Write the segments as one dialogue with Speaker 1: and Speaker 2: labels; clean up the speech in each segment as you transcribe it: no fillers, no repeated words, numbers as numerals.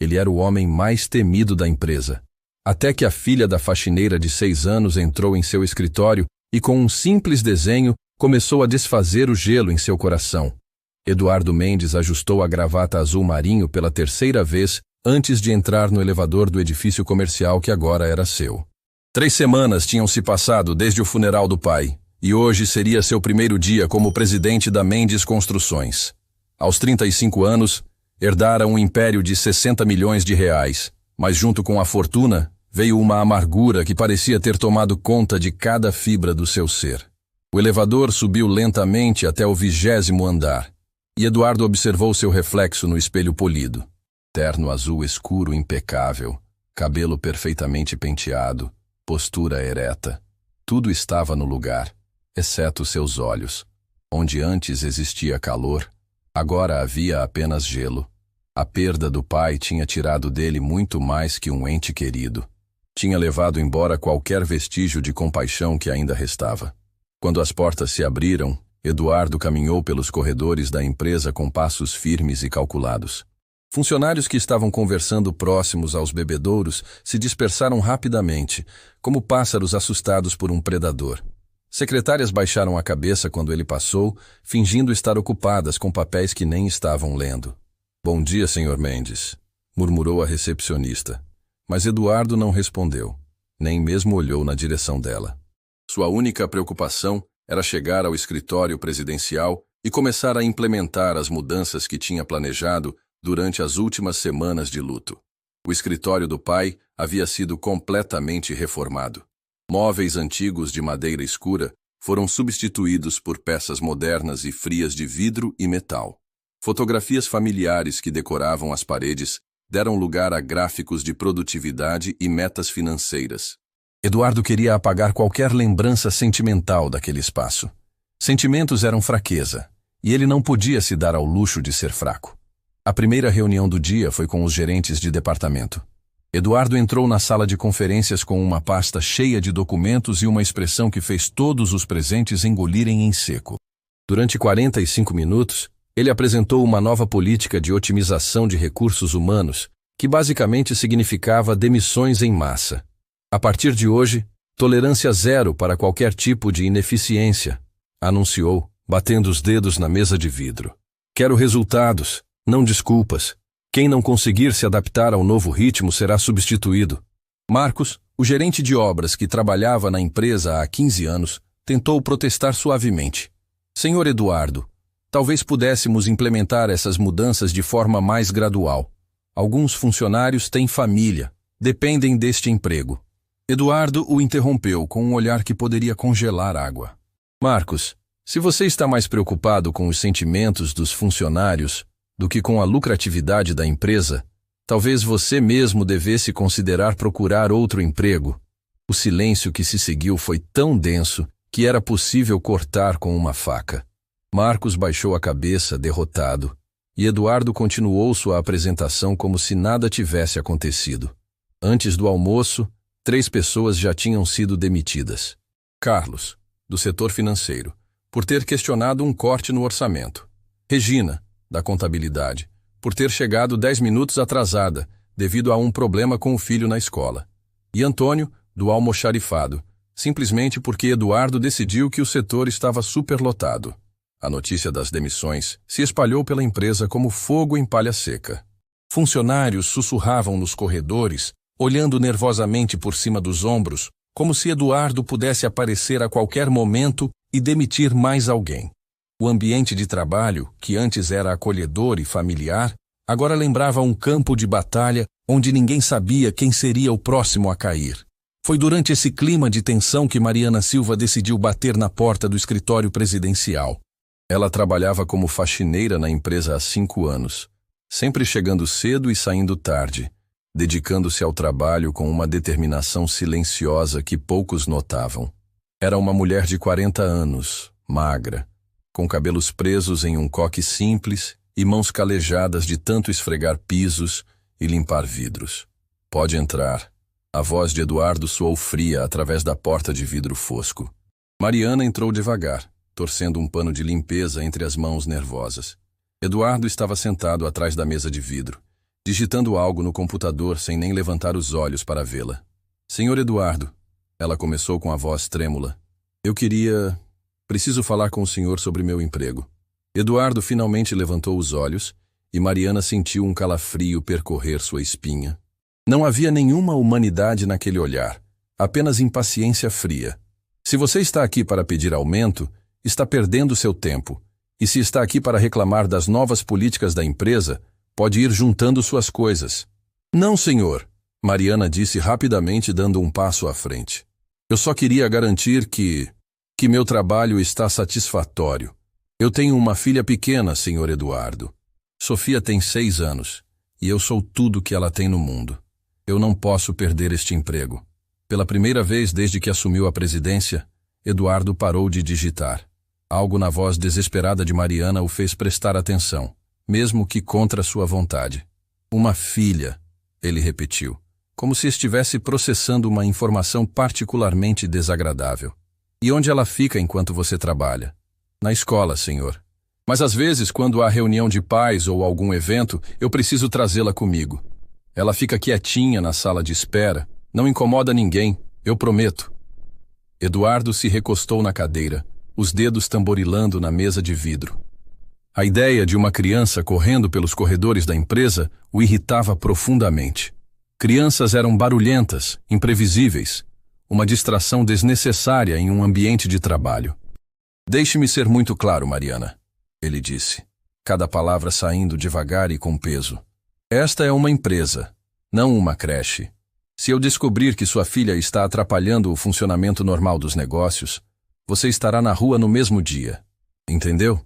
Speaker 1: Ele era o homem mais temido da empresa. Até que a filha da faxineira de 6 anos entrou em seu escritório e, com um simples desenho, começou a desfazer o gelo em seu coração. Eduardo Mendes ajustou a gravata azul marinho pela 3ª vez antes de entrar no elevador do edifício comercial que agora era seu. 3 semanas tinham se passado desde o funeral do pai, e hoje seria seu primeiro dia como presidente da Mendes Construções. Aos 35 anos, herdara um império de 60 milhões de reais, mas junto com a fortuna, veio uma amargura que parecia ter tomado conta de cada fibra do seu ser. O elevador subiu lentamente até o 20º andar, e Eduardo observou seu reflexo no espelho polido. Terno azul escuro impecável, cabelo perfeitamente penteado, postura ereta. Tudo estava no lugar, exceto seus olhos. Onde antes existia calor, agora havia apenas gelo. A perda do pai tinha tirado dele muito mais que um ente querido. Tinha levado embora qualquer vestígio de compaixão que ainda restava. Quando as portas se abriram, Eduardo caminhou pelos corredores da empresa com passos firmes e calculados. Funcionários que estavam conversando próximos aos bebedouros se dispersaram rapidamente, como pássaros assustados por um predador. Secretárias baixaram a cabeça quando ele passou, fingindo estar ocupadas com papéis que nem estavam lendo. "Bom dia, Sr. Mendes", murmurou a recepcionista. Mas Eduardo não respondeu, nem mesmo olhou na direção dela. Sua única preocupação era chegar ao escritório presidencial e começar a implementar as mudanças que tinha planejado durante as últimas semanas de luto. O escritório do pai havia sido completamente reformado. Móveis antigos de madeira escura foram substituídos por peças modernas e frias de vidro e metal. Fotografias familiares que decoravam as paredes deram lugar a gráficos de produtividade e metas financeiras. Eduardo queria apagar qualquer lembrança sentimental daquele espaço. Sentimentos eram fraqueza, e ele não podia se dar ao luxo de ser fraco. A primeira reunião do dia foi com os gerentes de departamento. Eduardo entrou na sala de conferências com uma pasta cheia de documentos e uma expressão que fez todos os presentes engolirem em seco. Durante 45 minutos, ele apresentou uma nova política de otimização de recursos humanos, que basicamente significava demissões em massa. A partir de hoje, tolerância zero para qualquer tipo de ineficiência, anunciou, batendo os dedos na mesa de vidro. Quero resultados, não desculpas. Quem não conseguir se adaptar ao novo ritmo será substituído. Marcos, o gerente de obras que trabalhava na empresa há 15 anos, tentou protestar suavemente. Senhor Eduardo, talvez pudéssemos implementar essas mudanças de forma mais gradual. Alguns funcionários têm família, dependem deste emprego. Eduardo o interrompeu com um olhar que poderia congelar água. Marcos, se você está mais preocupado com os sentimentos dos funcionários do que com a lucratividade da empresa, talvez você mesmo devesse considerar procurar outro emprego. O silêncio que se seguiu foi tão denso que era possível cortar com uma faca. Marcos baixou a cabeça, derrotado, e Eduardo continuou sua apresentação como se nada tivesse acontecido. Antes do almoço, 3 pessoas já tinham sido demitidas. Carlos, do setor financeiro, por ter questionado um corte no orçamento. Regina, da contabilidade, por ter chegado 10 minutos atrasada, devido a um problema com o filho na escola. E Antônio, do almoxarifado, simplesmente porque Eduardo decidiu que o setor estava superlotado. A notícia das demissões se espalhou pela empresa como fogo em palha seca. Funcionários sussurravam nos corredores, olhando nervosamente por cima dos ombros, como se Eduardo pudesse aparecer a qualquer momento e demitir mais alguém. O ambiente de trabalho, que antes era acolhedor e familiar, agora lembrava um campo de batalha onde ninguém sabia quem seria o próximo a cair. Foi durante esse clima de tensão que Mariana Silva decidiu bater na porta do escritório presidencial. Ela trabalhava como faxineira na empresa há 5 anos, sempre chegando cedo e saindo tarde, dedicando-se ao trabalho com uma determinação silenciosa que poucos notavam. Era uma mulher de 40 anos, magra, com cabelos presos em um coque simples e mãos calejadas de tanto esfregar pisos e limpar vidros. "Pode entrar." A voz de Eduardo soou fria através da porta de vidro fosco. Mariana entrou devagar, torcendo um pano de limpeza entre as mãos nervosas. Eduardo estava sentado atrás da mesa de vidro, digitando algo no computador sem nem levantar os olhos para vê-la. Senhor Eduardo, ela começou com a voz trêmula. Preciso falar com o senhor sobre meu emprego. Eduardo finalmente levantou os olhos e Mariana sentiu um calafrio percorrer sua espinha. Não havia nenhuma humanidade naquele olhar, apenas impaciência fria. Se você está aqui para pedir aumento, está perdendo seu tempo. E se está aqui para reclamar das novas políticas da empresa, pode ir juntando suas coisas. Não, senhor, Mariana disse rapidamente, dando um passo à frente. Eu só queria garantir que meu trabalho está satisfatório. Eu tenho uma filha pequena, senhor Eduardo. Sofia tem 6 anos, e eu sou tudo que ela tem no mundo. Eu não posso perder este emprego. Pela primeira vez desde que assumiu a presidência, Eduardo parou de digitar. Algo na voz desesperada de Mariana o fez prestar atenção, mesmo que contra sua vontade. Uma filha, ele repetiu, como se estivesse processando uma informação particularmente desagradável. E onde ela fica enquanto você trabalha? Na escola, senhor. Mas às vezes, quando há reunião de pais ou algum evento, eu preciso trazê-la comigo. Ela fica quietinha na sala de espera, não incomoda ninguém, eu prometo. Eduardo se recostou na cadeira, os dedos tamborilando na mesa de vidro. A ideia de uma criança correndo pelos corredores da empresa o irritava profundamente. Crianças eram barulhentas, imprevisíveis, uma distração desnecessária em um ambiente de trabalho. Deixe-me ser muito claro, Mariana, ele disse, cada palavra saindo devagar e com peso. Esta é uma empresa, não uma creche. Se eu descobrir que sua filha está atrapalhando o funcionamento normal dos negócios, você estará na rua no mesmo dia. Entendeu?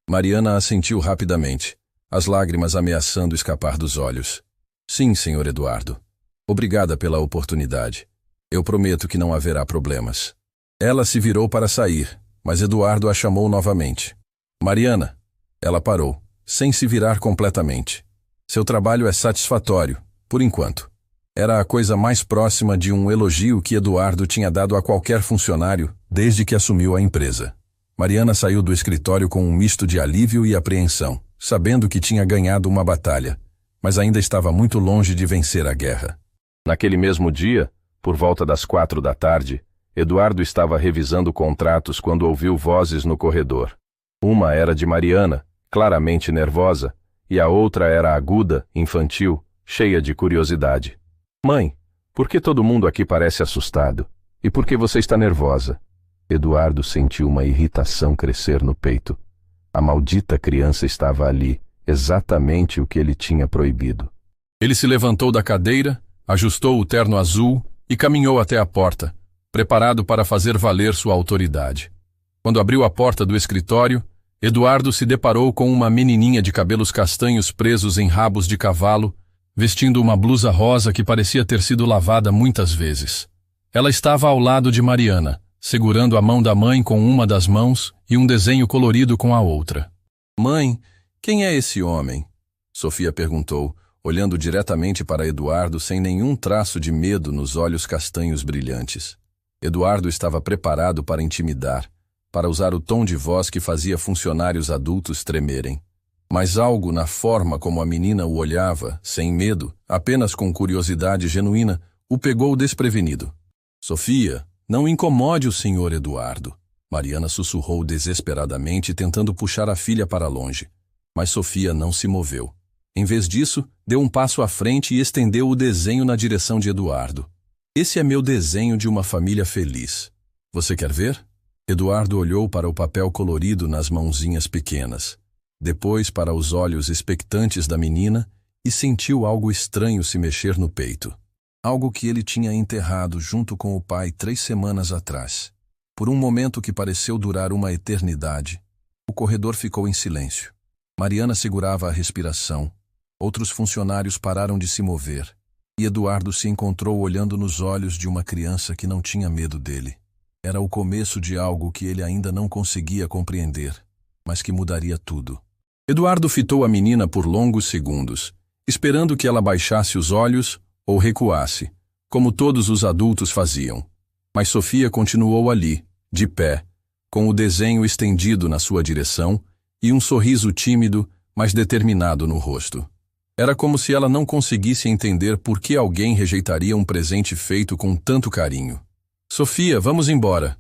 Speaker 1: Mariana assentiu rapidamente, as lágrimas ameaçando escapar dos olhos. Sim, senhor Eduardo. Obrigada pela oportunidade. Eu prometo que não haverá problemas. Ela se virou para sair, mas Eduardo a chamou novamente. Mariana. Ela parou, sem se virar completamente. Seu trabalho é satisfatório, por enquanto. Era a coisa mais próxima de um elogio que Eduardo tinha dado a qualquer funcionário desde que assumiu a empresa. Mariana saiu do escritório com um misto de alívio e apreensão, sabendo que tinha ganhado uma batalha, mas ainda estava muito longe de vencer a guerra. Naquele mesmo dia, por volta das 4 da tarde, Eduardo estava revisando contratos quando ouviu vozes no corredor. Uma era de Mariana, claramente nervosa, e a outra era aguda, infantil, cheia de curiosidade. Mãe, por que todo mundo aqui parece assustado? E por que você está nervosa? Eduardo sentiu uma irritação crescer no peito. A maldita criança estava ali, exatamente o que ele tinha proibido. Ele se levantou da cadeira, ajustou o terno azul e caminhou até a porta, preparado para fazer valer sua autoridade. Quando abriu a porta do escritório, Eduardo se deparou com uma menininha de cabelos castanhos presos em rabos de cavalo, vestindo uma blusa rosa que parecia ter sido lavada muitas vezes. Ela estava ao lado de Mariana, segurando a mão da mãe com uma das mãos e um desenho colorido com a outra. Mãe, quem é esse homem? Sofia perguntou, olhando diretamente para Eduardo sem nenhum traço de medo nos olhos castanhos brilhantes. Eduardo estava preparado para intimidar, para usar o tom de voz que fazia funcionários adultos tremerem. Mas algo na forma como a menina o olhava, sem medo, apenas com curiosidade genuína, o pegou desprevenido. Sofia, não incomode o senhor Eduardo. Mariana sussurrou desesperadamente, tentando puxar a filha para longe. Mas Sofia não se moveu. Em vez disso, deu um passo à frente e estendeu o desenho na direção de Eduardo. Esse é meu desenho de uma família feliz. Você quer ver? Eduardo olhou para o papel colorido nas mãozinhas pequenas, depois para os olhos expectantes da menina e sentiu algo estranho se mexer no peito. Algo que ele tinha enterrado junto com o pai 3 semanas atrás. Por um momento que pareceu durar uma eternidade, o corredor ficou em silêncio. Mariana segurava a respiração. Outros funcionários pararam de se mover, e Eduardo se encontrou olhando nos olhos de uma criança que não tinha medo dele. Era o começo de algo que ele ainda não conseguia compreender, mas que mudaria tudo. Eduardo fitou a menina por longos segundos, esperando que ela baixasse os olhos ou recuasse, como todos os adultos faziam. Mas Sofia continuou ali, de pé, com o desenho estendido na sua direção e um sorriso tímido, mas determinado no rosto. Era como se ela não conseguisse entender por que alguém rejeitaria um presente feito com tanto carinho. Sofia, vamos embora,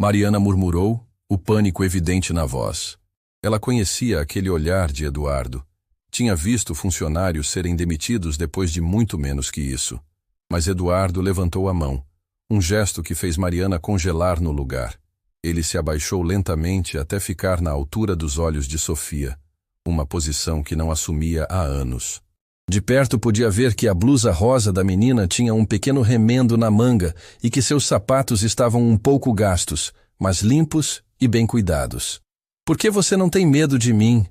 Speaker 1: Mariana murmurou, o pânico evidente na voz. Ela conhecia aquele olhar de Eduardo. Tinha visto funcionários serem demitidos depois de muito menos que isso. Mas Eduardo levantou a mão, um gesto que fez Mariana congelar no lugar. Ele se abaixou lentamente até ficar na altura dos olhos de Sofia, uma posição que não assumia há anos. De perto podia ver que a blusa rosa da menina tinha um pequeno remendo na manga e que seus sapatos estavam um pouco gastos, mas limpos e bem cuidados. "Por que você não tem medo de mim?"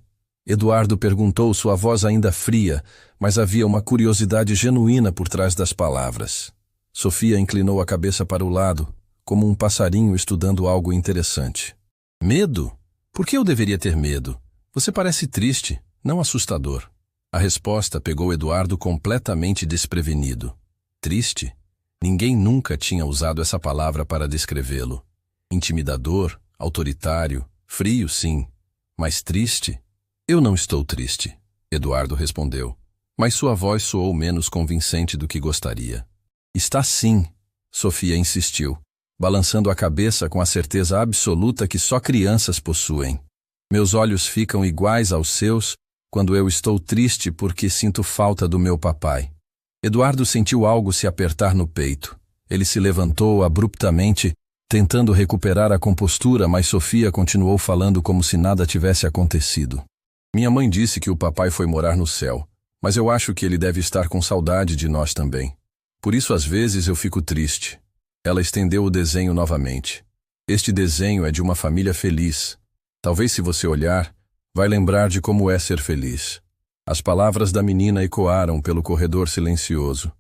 Speaker 1: Eduardo perguntou, sua voz ainda fria, mas havia uma curiosidade genuína por trás das palavras. Sofia inclinou a cabeça para o lado, como um passarinho estudando algo interessante. "Medo? Por que eu deveria ter medo? Você parece triste, não assustador." A resposta pegou Eduardo completamente desprevenido. Triste? Ninguém nunca tinha usado essa palavra para descrevê-lo. Intimidador, autoritário, frio, sim. Mas triste? "Eu não estou triste", Eduardo respondeu, mas sua voz soou menos convincente do que gostaria. "Está sim", Sofia insistiu, balançando a cabeça com a certeza absoluta que só crianças possuem. "Meus olhos ficam iguais aos seus quando eu estou triste porque sinto falta do meu papai." Eduardo sentiu algo se apertar no peito. Ele se levantou abruptamente, tentando recuperar a compostura, mas Sofia continuou falando como se nada tivesse acontecido. "Minha mãe disse que o papai foi morar no céu, mas eu acho que ele deve estar com saudade de nós também. Por isso às vezes eu fico triste." Ela estendeu o desenho novamente. "Este desenho é de uma família feliz. Talvez se você olhar, vai lembrar de como é ser feliz." As palavras da menina ecoaram pelo corredor silencioso.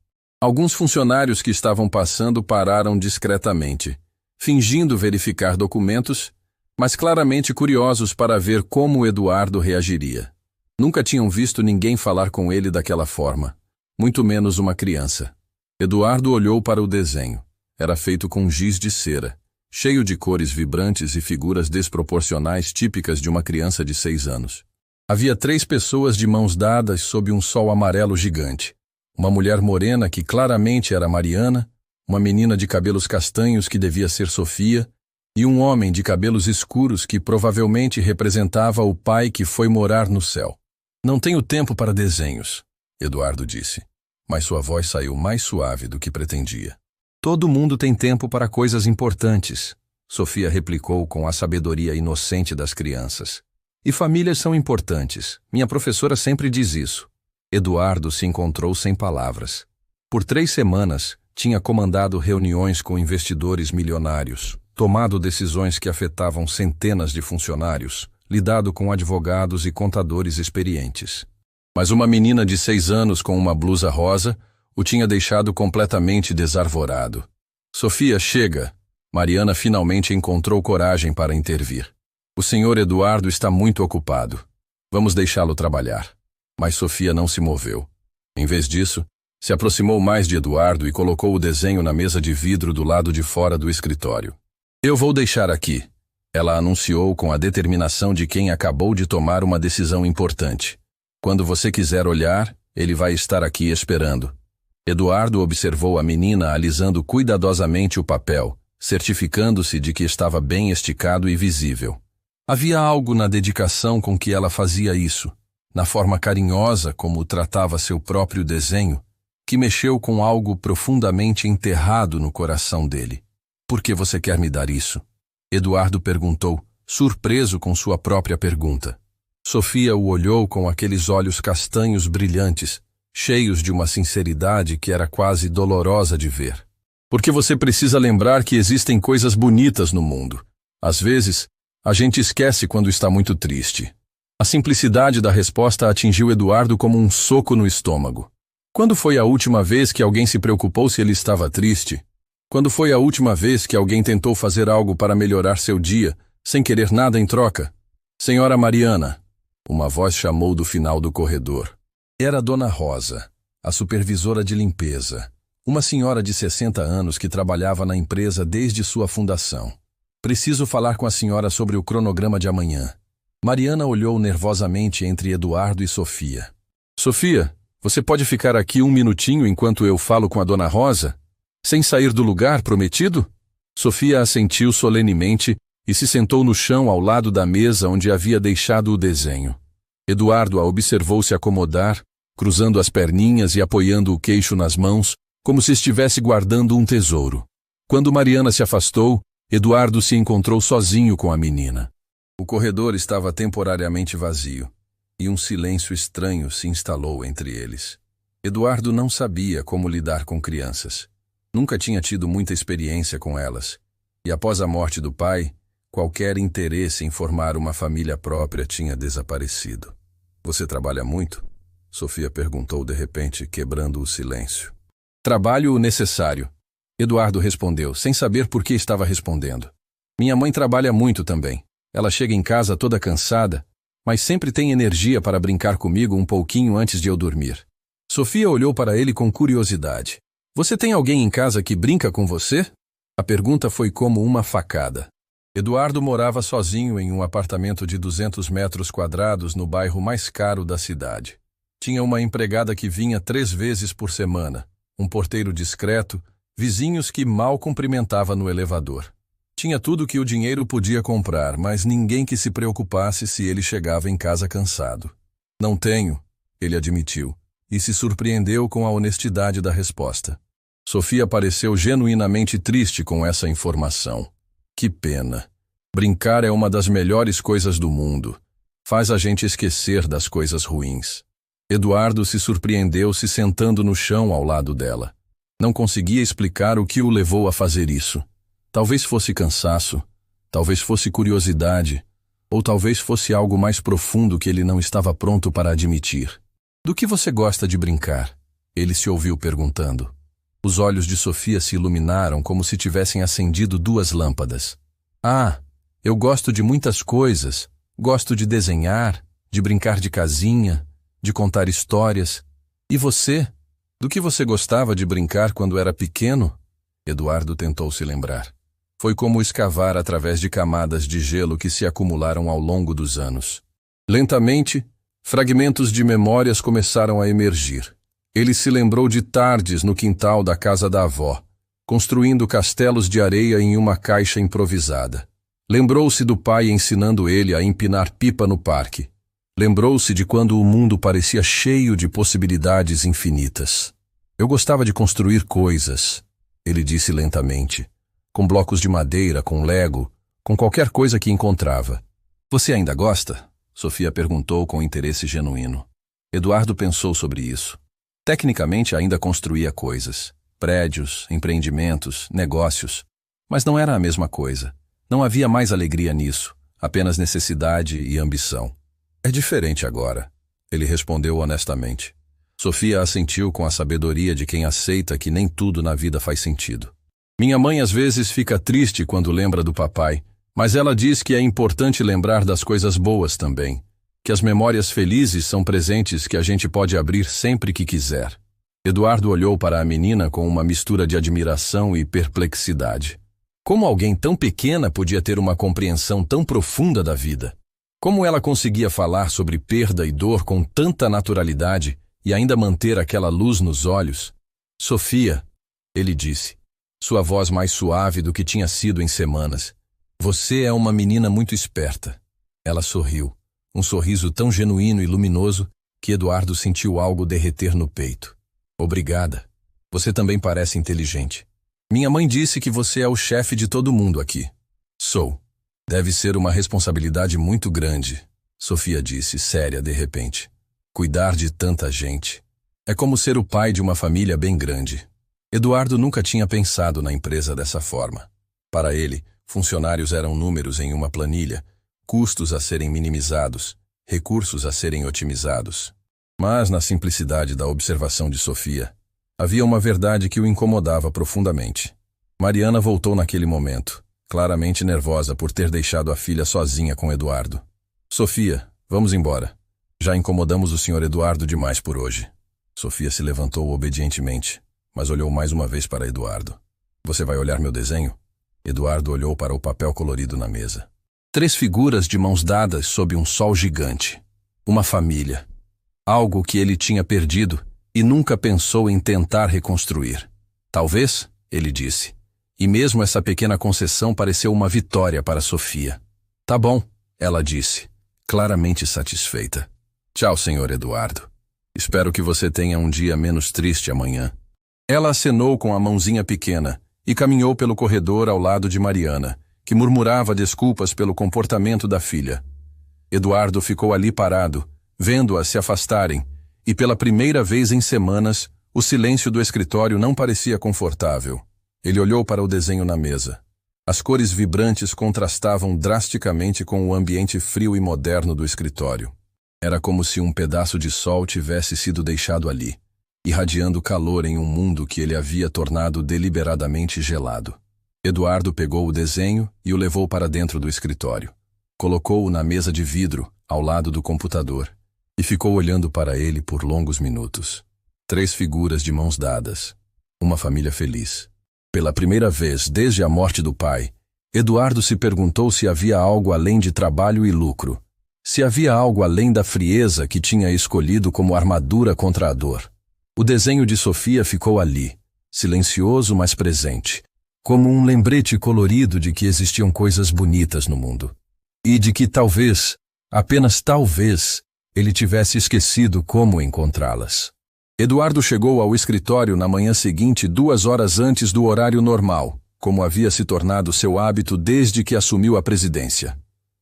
Speaker 1: Alguns funcionários que estavam passando pararam discretamente, fingindo verificar documentos, mas claramente curiosos para ver como Eduardo reagiria. Nunca tinham visto ninguém falar com ele daquela forma, muito menos uma criança. Eduardo olhou para o desenho. Era feito com giz de cera, cheio de cores vibrantes e figuras desproporcionais típicas de uma criança de 6 anos. Havia 3 pessoas de mãos dadas sob um sol amarelo gigante. Uma mulher morena que claramente era Mariana, uma menina de cabelos castanhos que devia ser Sofia, e um homem de cabelos escuros que provavelmente representava o pai que foi morar no céu. "Não tenho tempo para desenhos", Eduardo disse, mas sua voz saiu mais suave do que pretendia. "Todo mundo tem tempo para coisas importantes", Sofia replicou com a sabedoria inocente das crianças. "E famílias são importantes. Minha professora sempre diz isso." Eduardo se encontrou sem palavras. Por 3 semanas, tinha comandado reuniões com investidores milionários, tomado decisões que afetavam centenas de funcionários, lidado com advogados e contadores experientes. Mas uma menina de 6 anos com uma blusa rosa o tinha deixado completamente desarvorado. "Sofia, chega." Mariana finalmente encontrou coragem para intervir. "O senhor Eduardo está muito ocupado. Vamos deixá-lo trabalhar." Mas Sofia não se moveu. Em vez disso, se aproximou mais de Eduardo e colocou o desenho na mesa de vidro do lado de fora do escritório. "Eu vou deixar aqui", ela anunciou com a determinação de quem acabou de tomar uma decisão importante. "Quando você quiser olhar, ele vai estar aqui esperando." Eduardo observou a menina alisando cuidadosamente o papel, certificando-se de que estava bem esticado e visível. Havia algo na dedicação com que ela fazia isso, na forma carinhosa como tratava seu próprio desenho, que mexeu com algo profundamente enterrado no coração dele. "Por que você quer me dar isso?" Eduardo perguntou, surpreso com sua própria pergunta. Sofia o olhou com aqueles olhos castanhos brilhantes, cheios de uma sinceridade que era quase dolorosa de ver. "Porque você precisa lembrar que existem coisas bonitas no mundo. Às vezes, a gente esquece quando está muito triste." A simplicidade da resposta atingiu Eduardo como um soco no estômago. Quando foi a última vez que alguém se preocupou se ele estava triste? Quando foi a última vez que alguém tentou fazer algo para melhorar seu dia, sem querer nada em troca? "Senhora Mariana", uma voz chamou do final do corredor. Era Dona Rosa, a supervisora de limpeza, uma senhora de 60 anos que trabalhava na empresa desde sua fundação. "Preciso falar com a senhora sobre o cronograma de amanhã." Mariana olhou nervosamente entre Eduardo e Sofia. "Sofia, Você pode ficar aqui um minutinho enquanto eu falo com a dona Rosa? Sem sair do lugar prometido? Sofia assentiu solenemente e se sentou no chão ao lado da mesa onde havia deixado o desenho. Eduardo a observou se acomodar, cruzando as perninhas e apoiando o queixo nas mãos, como se estivesse guardando um tesouro. Quando Mariana se afastou, Eduardo se encontrou sozinho com a menina. O corredor estava temporariamente vazio, e um silêncio estranho se instalou entre eles. Eduardo não sabia como lidar com crianças. Nunca tinha tido muita experiência com elas, e após a morte do pai, qualquer interesse em formar uma família própria tinha desaparecido. Você trabalha muito? Sofia perguntou de repente, quebrando o silêncio. Trabalho o necessário. Eduardo respondeu, sem saber por que estava respondendo. Minha mãe trabalha muito também. Ela chega em casa toda cansada, mas sempre tem energia para brincar comigo um pouquinho antes de eu dormir. Sofia olhou para ele com curiosidade. Você tem alguém em casa que brinca com você? A pergunta foi como uma facada. Eduardo morava sozinho em um apartamento de 200 metros quadrados no bairro mais caro da cidade. Tinha uma empregada que vinha 3 vezes por semana, um porteiro discreto, vizinhos que mal cumprimentava no elevador. Tinha tudo que o dinheiro podia comprar, mas ninguém que se preocupasse se ele chegava em casa cansado. Não tenho, ele admitiu, e se surpreendeu com a honestidade da resposta. Sofia pareceu genuinamente triste com essa informação. Que pena. Brincar é uma das melhores coisas do mundo. Faz a gente esquecer das coisas ruins. Eduardo se surpreendeu se sentando no chão ao lado dela. Não conseguia explicar o que o levou a fazer isso. Talvez fosse cansaço, talvez fosse curiosidade, ou talvez fosse algo mais profundo que ele não estava pronto para admitir. Do que você gosta de brincar? Ele se ouviu perguntando. Os olhos de Sofia se iluminaram como se tivessem acendido 2 lâmpadas. Ah, eu gosto de muitas coisas. Gosto de desenhar, de brincar de casinha, de contar histórias. E você? Do que você gostava de brincar quando era pequeno? Eduardo tentou se lembrar. Foi como escavar através de camadas de gelo que se acumularam ao longo dos anos. Lentamente, fragmentos de memórias começaram a emergir. Ele se lembrou de tardes no quintal da casa da avó, construindo castelos de areia em uma caixa improvisada. Lembrou-se do pai ensinando ele a empinar pipa no parque. Lembrou-se de quando o mundo parecia cheio de possibilidades infinitas. Eu gostava de construir coisas, ele disse lentamente, com blocos de madeira, com lego, com qualquer coisa que encontrava. Você ainda gosta? Sofia perguntou com interesse genuíno. Eduardo pensou sobre isso. Tecnicamente ainda construía coisas, prédios, empreendimentos, negócios, mas não era a mesma coisa. Não havia mais alegria nisso, apenas necessidade e ambição. É diferente agora, ele respondeu honestamente. Sofia assentiu com a sabedoria de quem aceita que nem tudo na vida faz sentido. Minha mãe às vezes fica triste quando lembra do papai, mas ela diz que é importante lembrar das coisas boas também, que as memórias felizes são presentes que a gente pode abrir sempre que quiser. Eduardo olhou para a menina com uma mistura de admiração e perplexidade. Como alguém tão pequena podia ter uma compreensão tão profunda da vida? Como ela conseguia falar sobre perda e dor com tanta naturalidade e ainda manter aquela luz nos olhos? Sofia, ele disse, sua voz mais suave do que tinha sido em semanas. Você é uma menina muito esperta. Ela sorriu, um sorriso tão genuíno e luminoso que Eduardo sentiu algo derreter no peito. Obrigada. Você também parece inteligente. Minha mãe disse que você é o chefe de todo mundo aqui. Sou. Deve ser uma responsabilidade muito grande, Sofia disse, séria de repente. Cuidar de tanta gente. É como ser o pai de uma família bem grande. Eduardo nunca tinha pensado na empresa dessa forma. Para ele, funcionários eram números em uma planilha, custos a serem minimizados, recursos a serem otimizados. Mas, na simplicidade da observação de Sofia, havia uma verdade que o incomodava profundamente. Mariana voltou naquele momento, claramente nervosa por ter deixado a filha sozinha com Eduardo. Sofia, vamos embora. Já incomodamos o Sr. Eduardo demais por hoje. Sofia se levantou obedientemente, mas olhou mais uma vez para Eduardo. Você vai olhar meu desenho? Eduardo olhou para o papel colorido na mesa. 3 figuras de mãos dadas sob um sol gigante. Uma família. Algo que ele tinha perdido e nunca pensou em tentar reconstruir. Talvez, ele disse. E mesmo essa pequena concessão pareceu uma vitória para Sofia. Tá bom, ela disse, claramente satisfeita. Tchau, Sr. Eduardo. Espero que você tenha um dia menos triste amanhã. Ela acenou com a mãozinha pequena e caminhou pelo corredor ao lado de Mariana, que murmurava desculpas pelo comportamento da filha. Eduardo ficou ali parado, vendo-a se afastarem, e pela primeira vez em semanas, o silêncio do escritório não parecia confortável. Ele olhou para o desenho na mesa. As cores vibrantes contrastavam drasticamente com o ambiente frio e moderno do escritório. Era como se um pedaço de sol tivesse sido deixado ali, irradiando calor em um mundo que ele havia tornado deliberadamente gelado. Eduardo pegou o desenho e o levou para dentro do escritório. Colocou-o na mesa de vidro, ao lado do computador, e ficou olhando para ele por longos minutos. 3 figuras de mãos dadas. Uma família feliz. Pela primeira vez desde a morte do pai, Eduardo se perguntou se havia algo além de trabalho e lucro. Se havia algo além da frieza que tinha escolhido como armadura contra a dor. O desenho de Sofia ficou ali, silencioso mas presente, como um lembrete colorido de que existiam coisas bonitas no mundo. E de que talvez, apenas talvez, ele tivesse esquecido como encontrá-las. Eduardo chegou ao escritório na manhã seguinte 2 horas antes do horário normal, como havia se tornado seu hábito desde que assumiu a presidência.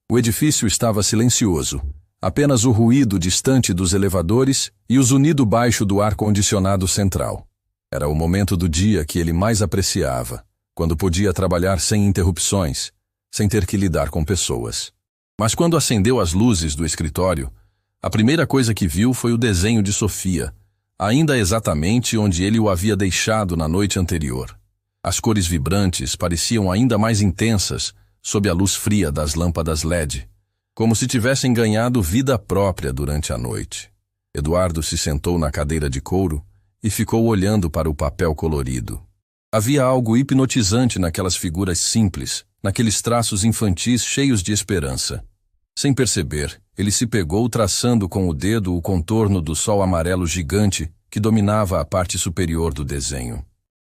Speaker 1: O edifício estava silencioso, apenas o ruído distante dos elevadores e o zunido baixo do ar-condicionado central. Era o momento do dia que ele mais apreciava, quando podia trabalhar sem interrupções, sem ter que lidar com pessoas. Mas quando acendeu as luzes do escritório, a primeira coisa que viu foi o desenho de Sofia, ainda exatamente onde ele o havia deixado na noite anterior. As cores vibrantes pareciam ainda mais intensas sob a luz fria das lâmpadas LED, como se tivessem ganhado vida própria durante a noite. Eduardo se sentou na cadeira de couro e ficou olhando para o papel colorido. Havia algo hipnotizante naquelas figuras simples, naqueles traços infantis cheios de esperança. Sem perceber, ele se pegou traçando com o dedo o contorno do sol amarelo gigante que dominava a parte superior do desenho.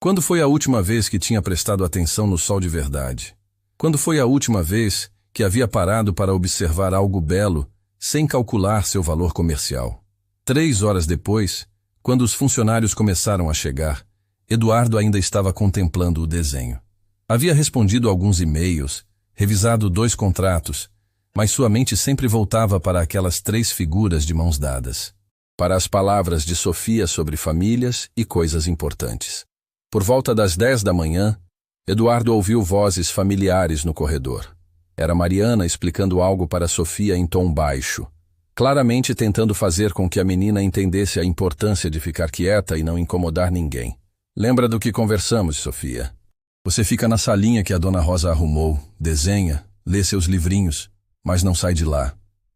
Speaker 1: Quando foi a última vez que tinha prestado atenção no sol de verdade? Quando foi a última vez que havia parado para observar algo belo, sem calcular seu valor comercial? 3 horas depois, quando os funcionários começaram a chegar, Eduardo ainda estava contemplando o desenho. Havia respondido alguns e-mails, revisado 2 contratos, mas sua mente sempre voltava para aquelas 3 figuras de mãos dadas, para as palavras de Sofia sobre famílias e coisas importantes. Por volta das 10 da manhã, Eduardo ouviu vozes familiares no corredor. Era Mariana explicando algo para Sofia em tom baixo, claramente tentando fazer com que a menina entendesse a importância de ficar quieta e não incomodar ninguém. Lembra do que conversamos, Sofia? Você fica na salinha que a Dona Rosa arrumou, desenha, lê seus livrinhos, mas não sai de lá.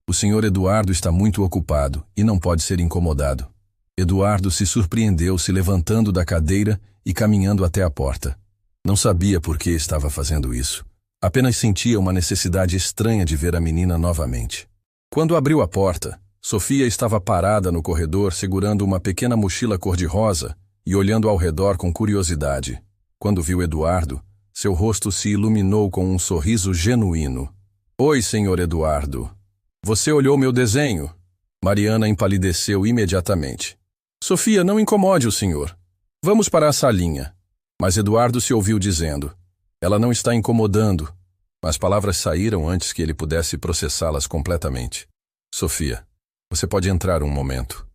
Speaker 1: O Sr. Eduardo está muito ocupado e não pode ser incomodado. Eduardo se surpreendeu se levantando da cadeira e caminhando até a porta. Não sabia por que estava fazendo isso. Apenas sentia uma necessidade estranha de ver a menina novamente. Quando abriu a porta, Sofia estava parada no corredor segurando uma pequena mochila cor-de-rosa e olhando ao redor com curiosidade. Quando viu Eduardo, seu rosto se iluminou com um sorriso genuíno. Oi, Sr. Eduardo. Você olhou meu desenho? Mariana empalideceu imediatamente. Sofia, não incomode o senhor. Vamos para a salinha. Mas Eduardo se ouviu dizendo. Ela não está incomodando. As palavras saíram antes que ele pudesse processá-las completamente. Sofia, você pode entrar um momento.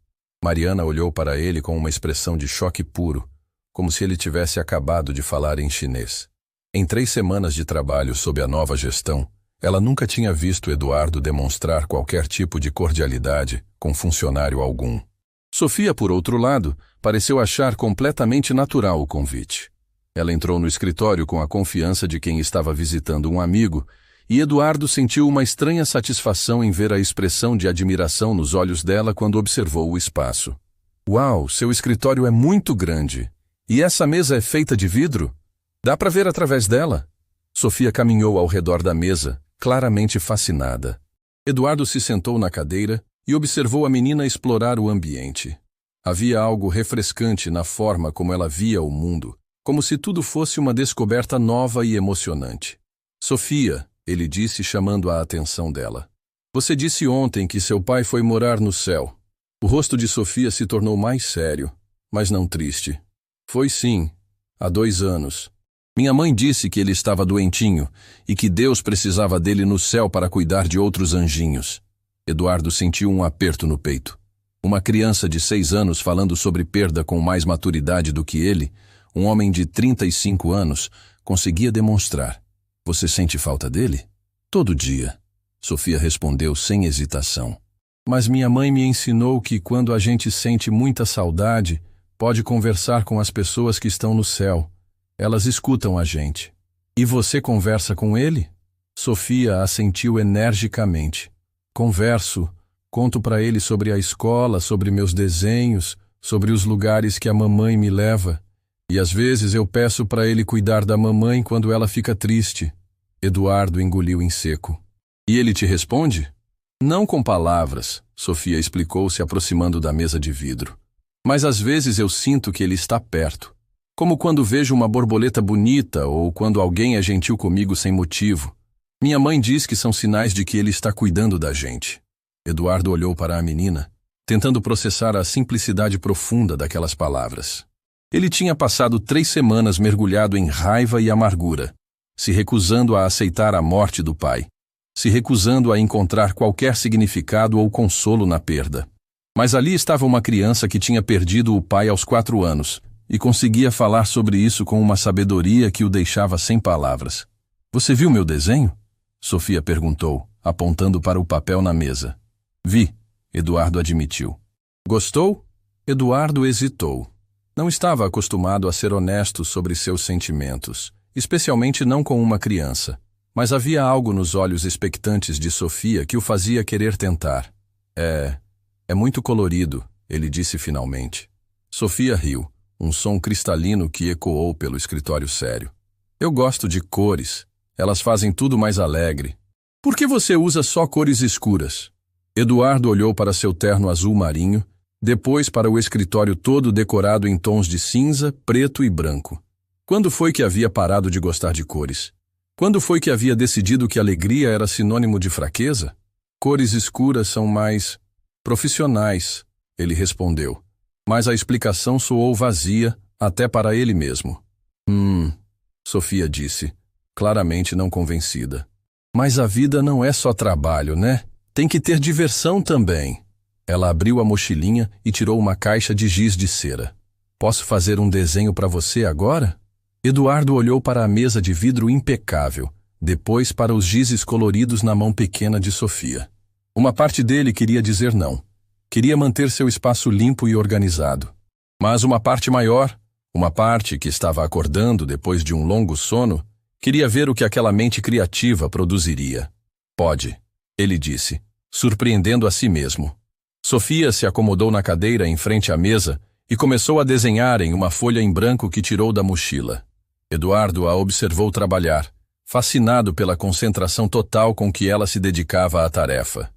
Speaker 1: Mariana olhou para ele com uma expressão de choque puro, como se ele tivesse acabado de falar em chinês. Em 3 semanas de trabalho sob a nova gestão, ela nunca tinha visto Eduardo demonstrar qualquer tipo de cordialidade com funcionário algum. Sofia, por outro lado, pareceu achar completamente natural o convite. Ela entrou no escritório com a confiança de quem estava visitando um amigo, e Eduardo sentiu uma estranha satisfação em ver a expressão de admiração nos olhos dela quando observou o espaço. Uau, seu escritório é muito grande. E essa mesa é feita de vidro? Dá para ver através dela? Sofia caminhou ao redor da mesa, claramente fascinada. Eduardo se sentou na cadeira e observou a menina explorar o ambiente. Havia algo refrescante na forma como ela via o mundo, como se tudo fosse uma descoberta nova e emocionante. Sofia, ele disse, chamando a atenção dela. Você disse ontem que seu pai foi morar no céu. O rosto de Sofia se tornou mais sério, mas não triste. Foi sim, há 2 anos. Minha mãe disse que ele estava doentinho e que Deus precisava dele no céu para cuidar de outros anjinhos. Eduardo sentiu um aperto no peito. Uma criança de 6 anos falando sobre perda com mais maturidade do que ele, um homem de 35 anos, conseguia demonstrar. Você sente falta dele? Todo dia. Sofia respondeu sem hesitação. Mas minha mãe me ensinou que quando a gente sente muita saudade, pode conversar com as pessoas que estão no céu. Elas escutam a gente. E você conversa com ele? Sofia assentiu energicamente. Converso. Conto para ele sobre a escola, sobre meus desenhos, sobre os lugares que a mamãe me leva. E às vezes eu peço para ele cuidar da mamãe quando ela fica triste. Eduardo engoliu em seco. E ele te responde? Não com palavras, Sofia explicou, se aproximando da mesa de vidro. Mas às vezes eu sinto que ele está perto. Como quando vejo uma borboleta bonita ou quando alguém é gentil comigo sem motivo. Minha mãe diz que são sinais de que ele está cuidando da gente. Eduardo olhou para a menina, tentando processar a simplicidade profunda daquelas palavras. Ele tinha passado 3 semanas mergulhado em raiva e amargura, se recusando a aceitar a morte do pai, se recusando a encontrar qualquer significado ou consolo na perda. Mas ali estava uma criança que tinha perdido o pai aos 4 anos e conseguia falar sobre isso com uma sabedoria que o deixava sem palavras. Você viu meu desenho? Sofia perguntou, apontando para o papel na mesa. Vi, Eduardo admitiu. Gostou? Eduardo hesitou. Não estava acostumado a ser honesto sobre seus sentimentos, especialmente não com uma criança. Mas havia algo nos olhos expectantes de Sofia que o fazia querer tentar. É muito colorido, ele disse finalmente. Sofia riu, um som cristalino que ecoou pelo escritório sério. Eu gosto de cores, elas fazem tudo mais alegre. Por que você usa só cores escuras? Eduardo olhou para seu terno azul marinho, depois para o escritório todo decorado em tons de cinza, preto e branco. Quando foi que havia parado de gostar de cores? Quando foi que havia decidido que alegria era sinônimo de fraqueza? Cores escuras são mais profissionais, ele respondeu. Mas a explicação soou vazia, até para ele mesmo. Sofia disse, claramente não convencida. Mas a vida não é só trabalho, né? Tem que ter diversão também. Ela abriu a mochilinha e tirou uma caixa de giz de cera. Posso fazer um desenho para você agora? Eduardo olhou para a mesa de vidro impecável, depois para os gizes coloridos na mão pequena de Sofia. Uma parte dele queria dizer não. Queria manter seu espaço limpo e organizado. Mas uma parte maior, uma parte que estava acordando depois de um longo sono, queria ver o que aquela mente criativa produziria. Pode, ele disse, surpreendendo a si mesmo. Sofia se acomodou na cadeira em frente à mesa e começou a desenhar em uma folha em branco que tirou da mochila. Eduardo a observou trabalhar, fascinado pela concentração total com que ela se dedicava à tarefa.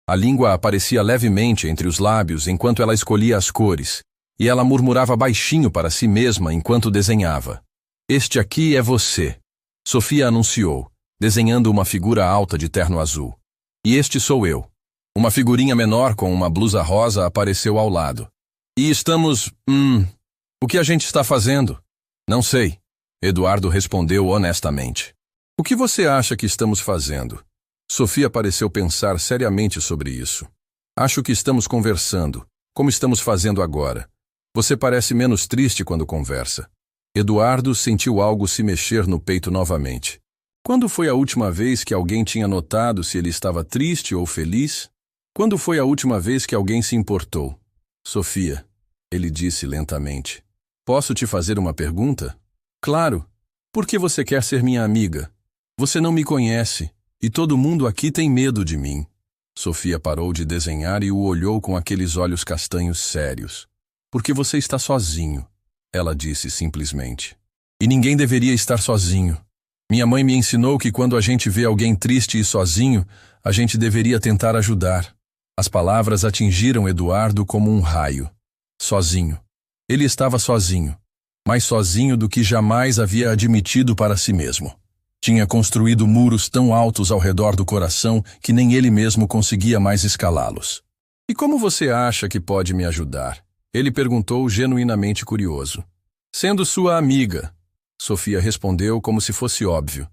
Speaker 1: A língua aparecia levemente entre os lábios enquanto ela escolhia as cores, e ela murmurava baixinho para si mesma enquanto desenhava. Este aqui é você, Sofia anunciou, desenhando uma figura alta de terno azul. E este sou eu. Uma figurinha menor com uma blusa rosa apareceu ao lado. E estamos... o que a gente está fazendo? Não sei, Eduardo respondeu honestamente. O que você acha que estamos fazendo? Sofia pareceu pensar seriamente sobre isso. Acho que estamos conversando, como estamos fazendo agora. Você parece menos triste quando conversa. Eduardo sentiu algo se mexer no peito novamente. Quando foi a última vez que alguém tinha notado se ele estava triste ou feliz? Quando foi a última vez que alguém se importou? Sofia, ele disse lentamente. Posso te fazer uma pergunta? Claro. Por que você quer ser minha amiga? Você não me conhece, e todo mundo aqui tem medo de mim. Sofia parou de desenhar e o olhou com aqueles olhos castanhos sérios. Porque você está sozinho, ela disse simplesmente. E ninguém deveria estar sozinho. Minha mãe me ensinou que quando a gente vê alguém triste e sozinho, a gente deveria tentar ajudar. As palavras atingiram Eduardo como um raio. Sozinho. Ele estava sozinho, mais sozinho do que jamais havia admitido para si mesmo. Tinha construído muros tão altos ao redor do coração que nem ele mesmo conseguia mais escalá-los. E como você acha que pode me ajudar? Ele perguntou, genuinamente curioso. Sendo sua amiga, Sofia respondeu como se fosse óbvio.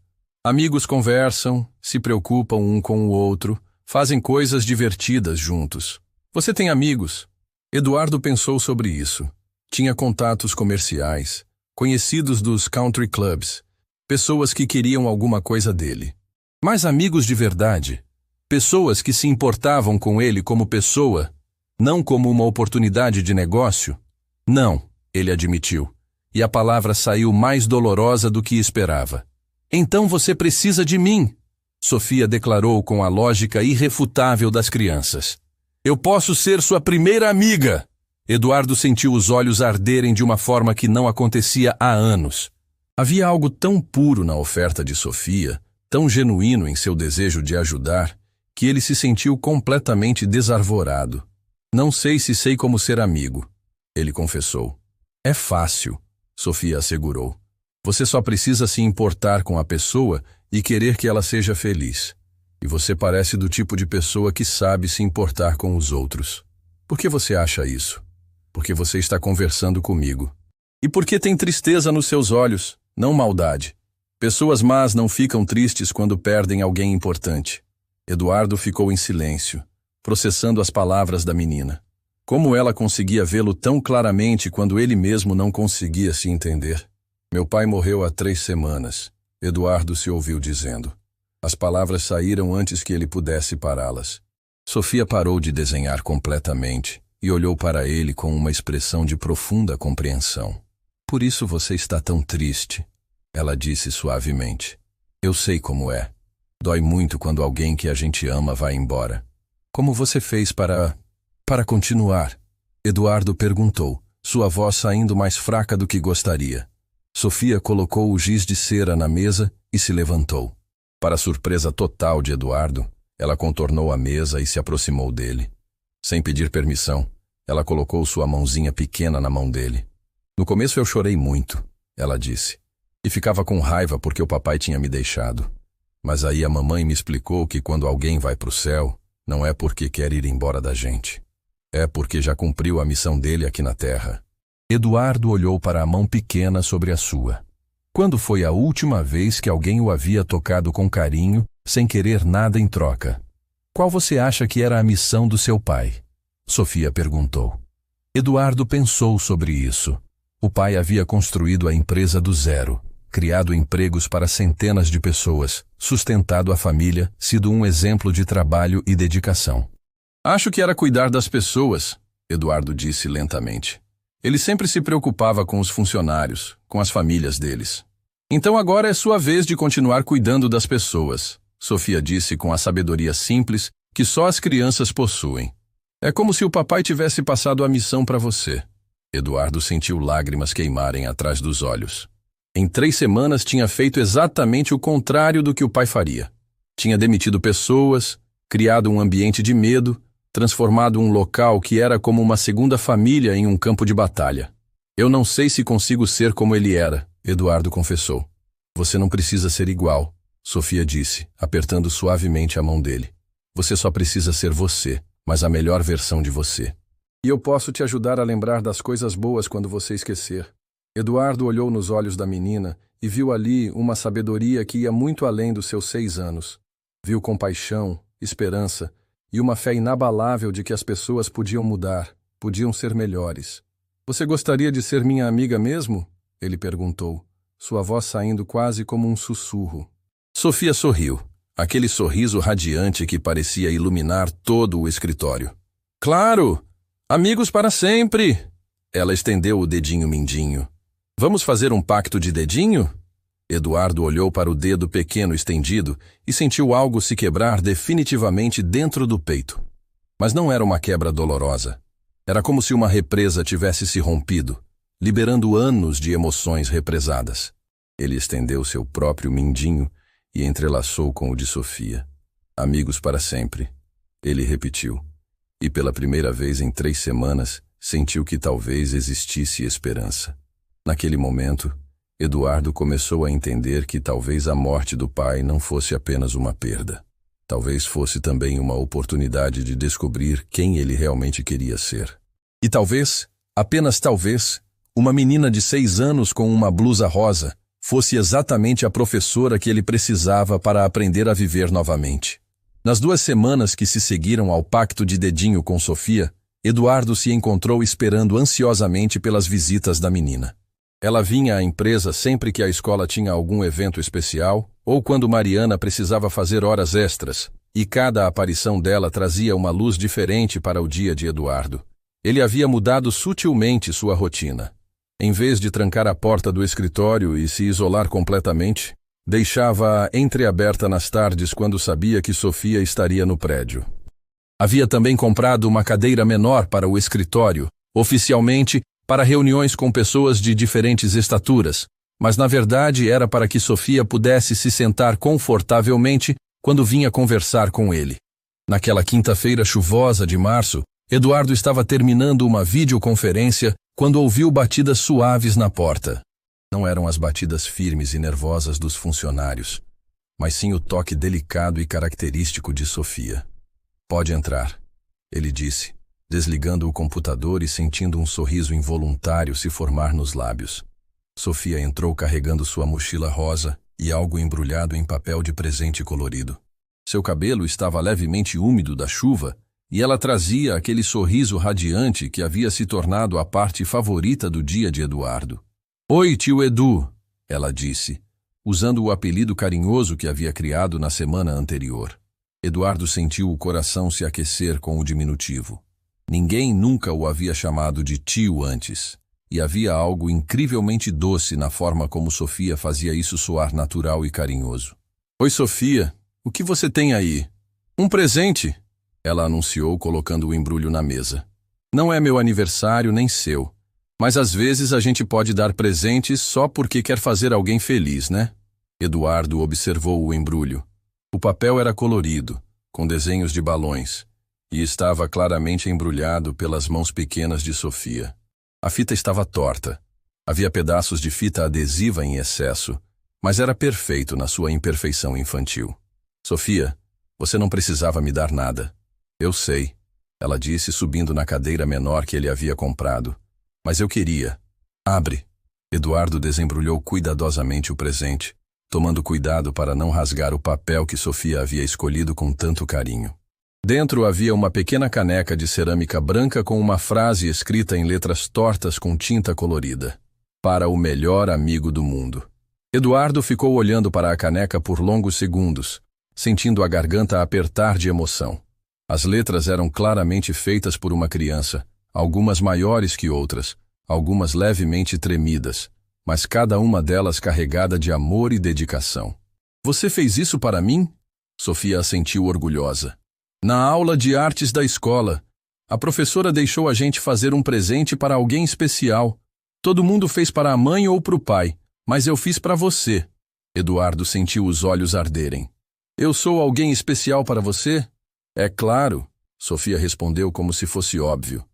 Speaker 1: Amigos conversam, se preocupam um com o outro, fazem coisas divertidas juntos. Você tem amigos? Eduardo pensou sobre isso. Tinha contatos comerciais, conhecidos dos country clubs, pessoas que queriam alguma coisa dele. Mas amigos de verdade, pessoas que se importavam com ele como pessoa, não como uma oportunidade de negócio? Não, ele admitiu, e a palavra saiu mais dolorosa do que esperava. Então você precisa de mim, Sofia declarou com a lógica irrefutável das crianças. Eu posso ser sua primeira amiga! Eduardo sentiu os olhos arderem de uma forma que não acontecia há anos. Havia algo tão puro na oferta de Sofia, tão genuíno em seu desejo de ajudar, que ele se sentiu completamente desarvorado. Não sei se sei como ser amigo, ele confessou. É fácil, Sofia assegurou. Você só precisa se importar com a pessoa e querer que ela seja feliz. E você parece do tipo de pessoa que sabe se importar com os outros. Por que você acha isso? Porque você está conversando comigo. E por que tem tristeza nos seus olhos, não maldade? Pessoas más não ficam tristes quando perdem alguém importante. Eduardo ficou em silêncio, processando as palavras da menina. Como ela conseguia vê-lo tão claramente quando ele mesmo não conseguia se entender? Meu pai morreu há 3 semanas, Eduardo se ouviu dizendo. As palavras saíram antes que ele pudesse pará-las. Sofia parou de desenhar completamente e olhou para ele com uma expressão de profunda compreensão. Por isso você está tão triste, ela disse suavemente. Eu sei como é. Dói muito quando alguém que a gente ama vai embora. Como você fez para continuar? Eduardo perguntou, sua voz saindo mais fraca do que gostaria. Sofia colocou o giz de cera na mesa e se levantou. Para a surpresa total de Eduardo, ela contornou a mesa e se aproximou dele. Sem pedir permissão, ela colocou sua mãozinha pequena na mão dele. No começo eu chorei muito, ela disse, e ficava com raiva porque o papai tinha me deixado. Mas aí a mamãe me explicou que quando alguém vai para o céu, não é porque quer ir embora da gente. É porque já cumpriu a missão dele aqui na terra. Eduardo olhou para a mão pequena sobre a sua. Quando foi a última vez que alguém o havia tocado com carinho, sem querer nada em troca? Qual você acha que era a missão do seu pai? Sofia perguntou. Eduardo pensou sobre isso. O pai havia construído a empresa do zero, criado empregos para centenas de pessoas, sustentado a família, sido um exemplo de trabalho e dedicação. Acho que era cuidar das pessoas, Eduardo disse lentamente. Ele sempre se preocupava com os funcionários, com as famílias deles. Então agora é sua vez de continuar cuidando das pessoas, Sofia disse com a sabedoria simples que só as crianças possuem. É como se o papai tivesse passado a missão para você. Eduardo sentiu lágrimas queimarem atrás dos olhos. Em 3 semanas tinha feito exatamente o contrário do que o pai faria. Tinha demitido pessoas, criado um ambiente de medo, transformado um local que era como uma segunda família em um campo de batalha. Eu não sei se consigo ser como ele era, Eduardo confessou. Você não precisa ser igual, Sofia disse, apertando suavemente a mão dele. Você só precisa ser você, mas a melhor versão de você. E eu posso te ajudar a lembrar das coisas boas quando você esquecer. Eduardo olhou nos olhos da menina e viu ali uma sabedoria que ia muito além dos seus 6 anos. Viu compaixão, esperança e uma fé inabalável de que as pessoas podiam mudar, podiam ser melhores. Você gostaria de ser minha amiga mesmo? Ele perguntou, sua voz saindo quase como um sussurro. Sofia sorriu, aquele sorriso radiante que parecia iluminar todo o escritório. Claro! Amigos para sempre! Ela estendeu o dedinho mindinho. Vamos fazer um pacto de dedinho? Eduardo olhou para o dedo pequeno estendido e sentiu algo se quebrar definitivamente dentro do peito. Mas não era uma quebra dolorosa. Era como se uma represa tivesse se rompido, liberando anos de emoções represadas. Ele estendeu seu próprio mindinho e entrelaçou com o de Sofia. Amigos para sempre, ele repetiu. E pela primeira vez em 3 semanas, sentiu que talvez existisse esperança. Naquele momento, Eduardo começou a entender que talvez a morte do pai não fosse apenas uma perda. Talvez fosse também uma oportunidade de descobrir quem ele realmente queria ser. E talvez, apenas talvez, uma menina de 6 anos com uma blusa rosa fosse exatamente a professora que ele precisava para aprender a viver novamente. Nas 2 semanas que se seguiram ao pacto de dedinho com Sofia, Eduardo se encontrou esperando ansiosamente pelas visitas da menina. Ela vinha à empresa sempre que a escola tinha algum evento especial ou quando Mariana precisava fazer horas extras, e cada aparição dela trazia uma luz diferente para o dia de Eduardo. Ele havia mudado sutilmente sua rotina. Em vez de trancar a porta do escritório e se isolar completamente, deixava-a entreaberta nas tardes quando sabia que Sofia estaria no prédio. Havia também comprado uma cadeira menor para o escritório, oficialmente para reuniões com pessoas de diferentes estaturas, mas na verdade era para que Sofia pudesse se sentar confortavelmente quando vinha conversar com ele. Naquela quinta-feira chuvosa de março, Eduardo estava terminando uma videoconferência quando ouviu batidas suaves na porta. Não eram as batidas firmes e nervosas dos funcionários, mas sim o toque delicado e característico de Sofia. "Pode entrar", ele disse, desligando o computador e sentindo um sorriso involuntário se formar nos lábios. Sofia entrou carregando sua mochila rosa e algo embrulhado em papel de presente colorido. Seu cabelo estava levemente úmido da chuva e ela trazia aquele sorriso radiante que havia se tornado a parte favorita do dia de Eduardo. "Oi, tio Edu", ela disse, usando o apelido carinhoso que havia criado na semana anterior. Eduardo sentiu o coração se aquecer com o diminutivo. Ninguém nunca o havia chamado de tio antes, e havia algo incrivelmente doce na forma como Sofia fazia isso soar natural e carinhoso. "Oi, Sofia, o que você tem aí?" "Um presente", ela anunciou colocando o embrulho na mesa. "Não é meu aniversário nem seu, mas às vezes a gente pode dar presentes só porque quer fazer alguém feliz, né?" Eduardo observou o embrulho. O papel era colorido, com desenhos de balões, e estava claramente embrulhado pelas mãos pequenas de Sofia. A fita estava torta. Havia pedaços de fita adesiva em excesso, mas era perfeito na sua imperfeição infantil. "Sofia, você não precisava me dar nada." "Eu sei", ela disse subindo na cadeira menor que ele havia comprado. "Mas eu queria." "Abre." Eduardo desembrulhou cuidadosamente o presente, tomando cuidado para não rasgar o papel que Sofia havia escolhido com tanto carinho. Dentro havia uma pequena caneca de cerâmica branca com uma frase escrita em letras tortas com tinta colorida. "Para o melhor amigo do mundo." Eduardo ficou olhando para a caneca por longos segundos, sentindo a garganta apertar de emoção. As letras eram claramente feitas por uma criança, algumas maiores que outras, algumas levemente tremidas, mas cada uma delas carregada de amor e dedicação. "Você fez isso para mim?" Sofia assentiu orgulhosa. "Na aula de artes da escola, a professora deixou a gente fazer um presente para alguém especial. Todo mundo fez para a mãe ou para o pai, mas eu fiz para você." Eduardo sentiu os olhos arderem. "Eu sou alguém especial para você?" "É claro", Sofia respondeu como se fosse óbvio.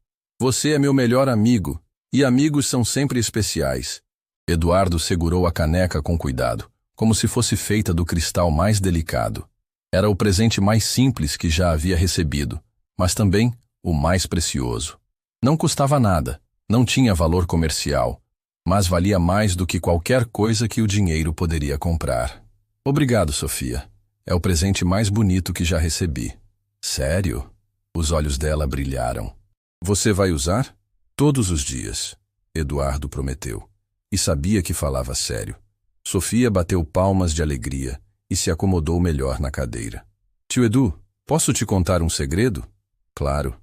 Speaker 1: "Você é meu melhor amigo, e amigos são sempre especiais." Eduardo segurou a caneca com cuidado, como se fosse feita do cristal mais delicado. Era o presente mais simples que já havia recebido, mas também o mais precioso. Não custava nada, não tinha valor comercial, mas valia mais do que qualquer coisa que o dinheiro poderia comprar. "Obrigado, Sofia. É o presente mais bonito que já recebi." "Sério?" Os olhos dela brilharam. "Você vai usar?" "Todos os dias", Eduardo prometeu, e sabia que falava sério. Sofia bateu palmas de alegria e se acomodou melhor na cadeira. "Tio Edu, posso te contar um segredo?" "Claro."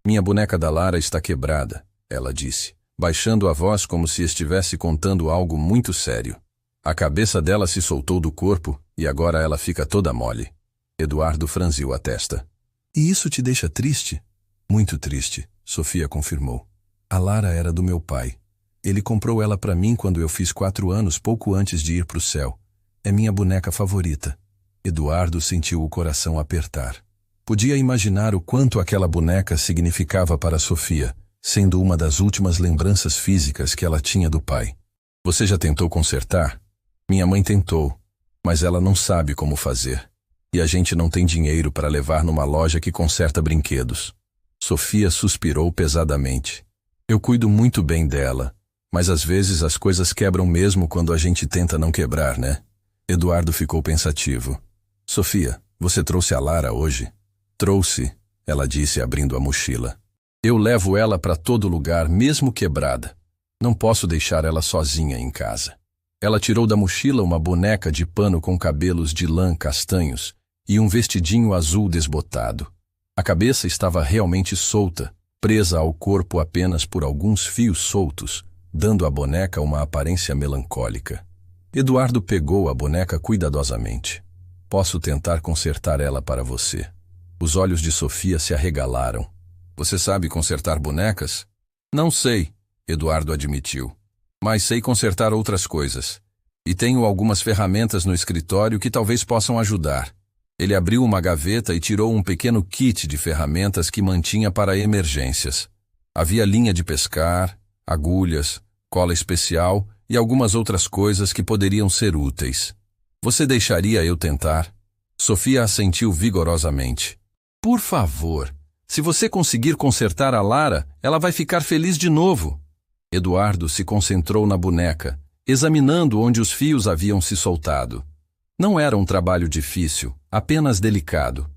Speaker 1: "Minha boneca da Lara está quebrada", ela disse, baixando a voz como se estivesse contando algo muito sério. A cabeça dela se soltou do corpo e agora ela fica toda mole. Eduardo franziu a testa. "E isso te deixa triste?" "Muito triste", Sofia confirmou. "A Lara era do meu pai. Ele comprou ela para mim quando eu fiz 4 anos, pouco antes de ir para o céu. É minha boneca favorita." Eduardo sentiu o coração apertar. Podia imaginar o quanto aquela boneca significava para Sofia, sendo uma das últimas lembranças físicas que ela tinha do pai. Você já tentou consertar? Minha mãe tentou, mas ela não sabe como fazer. E a gente não tem dinheiro para levar numa loja que conserta brinquedos. Sofia suspirou pesadamente. Eu cuido muito bem dela, mas às vezes as coisas quebram mesmo quando a gente tenta não quebrar, né? Eduardo ficou pensativo. Sofia, você trouxe a Lara hoje? Trouxe, ela disse abrindo a mochila. Eu levo ela para todo lugar, mesmo quebrada. Não posso deixar ela sozinha em casa. Ela tirou da mochila uma boneca de pano com cabelos de lã castanhos e um vestidinho azul desbotado. A cabeça estava realmente solta, presa ao corpo apenas por alguns fios soltos, dando à boneca uma aparência melancólica. Eduardo pegou a boneca cuidadosamente. Posso tentar consertar ela para você. Os olhos de Sofia se arregalaram. Você sabe consertar bonecas? Não sei, Eduardo admitiu. Mas sei consertar outras coisas. E tenho algumas ferramentas no escritório que talvez possam ajudar. Ele abriu uma gaveta e tirou um pequeno kit de ferramentas que mantinha para emergências. Havia linha de pescar, agulhas, cola especial e algumas outras coisas que poderiam ser úteis. Você deixaria eu tentar? Sofia assentiu vigorosamente. Por favor, se você conseguir consertar a Lara, ela vai ficar feliz de novo. Eduardo se concentrou na boneca, examinando onde os fios haviam se soltado. Não era um trabalho difícil, apenas delicado.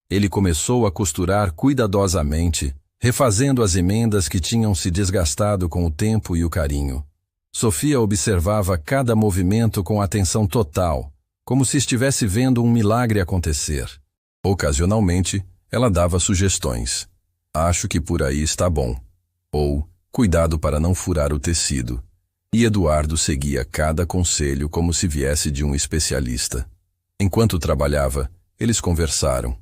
Speaker 1: Ele começou a costurar cuidadosamente, refazendo as emendas que tinham se desgastado com o tempo e o carinho. Sofia observava cada movimento com atenção total, como se estivesse vendo um milagre acontecer. Ocasionalmente, ela dava sugestões. Acho que por aí está bom. Ou, cuidado para não furar o tecido. E Eduardo seguia cada conselho como se viesse de um especialista. Enquanto trabalhava, eles conversaram.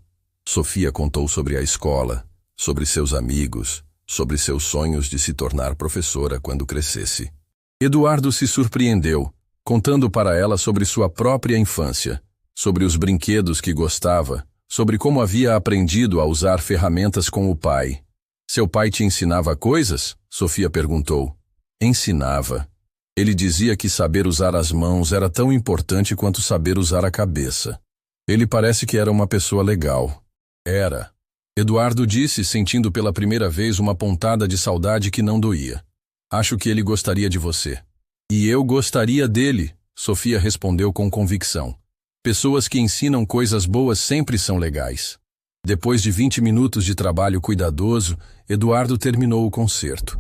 Speaker 1: Sofia contou sobre a escola, sobre seus amigos, sobre seus sonhos de se tornar professora quando crescesse. Eduardo se surpreendeu, contando para ela sobre sua própria infância, sobre os brinquedos que gostava, sobre como havia aprendido a usar ferramentas com o pai. Seu pai te ensinava coisas? Sofia perguntou. Ensinava. Ele dizia que saber usar as mãos era tão importante quanto saber usar a cabeça. Ele parece que era uma pessoa legal. Era. Eduardo disse, sentindo pela primeira vez uma pontada de saudade que não doía. Acho que ele gostaria de você. E eu gostaria dele, Sofia respondeu com convicção. Pessoas que ensinam coisas boas sempre são legais. Depois de 20 minutos de trabalho cuidadoso, Eduardo terminou o concerto.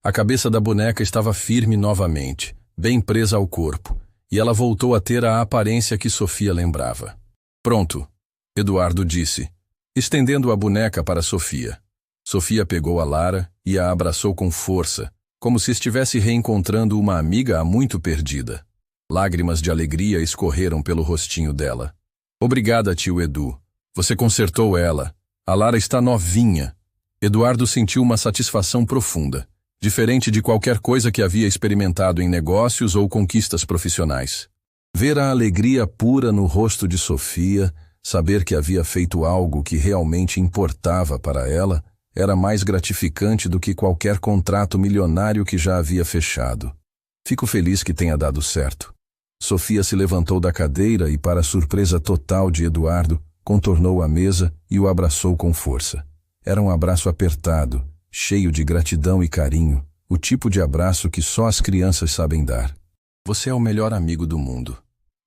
Speaker 1: A cabeça da boneca estava firme novamente, bem presa ao corpo, e ela voltou a ter a aparência que Sofia lembrava. Pronto, Eduardo disse, estendendo a boneca para Sofia. Sofia pegou a Lara e a abraçou com força, como se estivesse reencontrando uma amiga há muito perdida. Lágrimas de alegria escorreram pelo rostinho dela. Obrigada, tio Edu. Você consertou ela. A Lara está novinha. Eduardo sentiu uma satisfação profunda, diferente de qualquer coisa que havia experimentado em negócios ou conquistas profissionais. Ver a alegria pura no rosto de Sofia, saber que havia feito algo que realmente importava para ela, era mais gratificante do que qualquer contrato milionário que já havia fechado. Fico feliz que tenha dado certo. Sofia se levantou da cadeira e, para a surpresa total de Eduardo, contornou a mesa e o abraçou com força. Era um abraço apertado, cheio de gratidão e carinho, o tipo de abraço que só as crianças sabem dar. Você é o melhor amigo do mundo,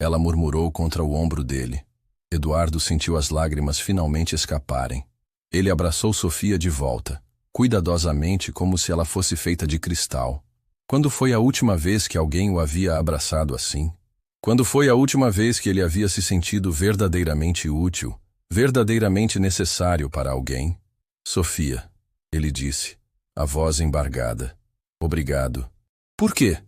Speaker 1: ela murmurou contra o ombro dele. Eduardo sentiu as lágrimas finalmente escaparem. Ele abraçou Sofia de volta, cuidadosamente como se ela fosse feita de cristal. Quando foi a última vez que alguém o havia abraçado assim? Quando foi a última vez que ele havia se sentido verdadeiramente útil, verdadeiramente necessário para alguém? Sofia, ele disse, a voz embargada. Obrigado. Por quê?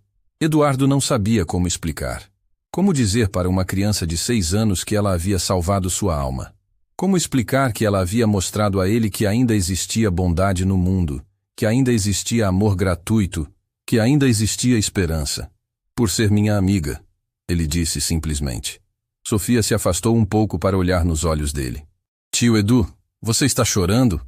Speaker 1: Eduardo não sabia como explicar. Como dizer para uma criança de 6 anos que ela havia salvado sua alma? Como explicar que ela havia mostrado a ele que ainda existia bondade no mundo, que ainda existia amor gratuito, que ainda existia esperança? Por ser minha amiga, ele disse simplesmente. Sofia se afastou um pouco para olhar nos olhos dele. Tio Edu, você está chorando?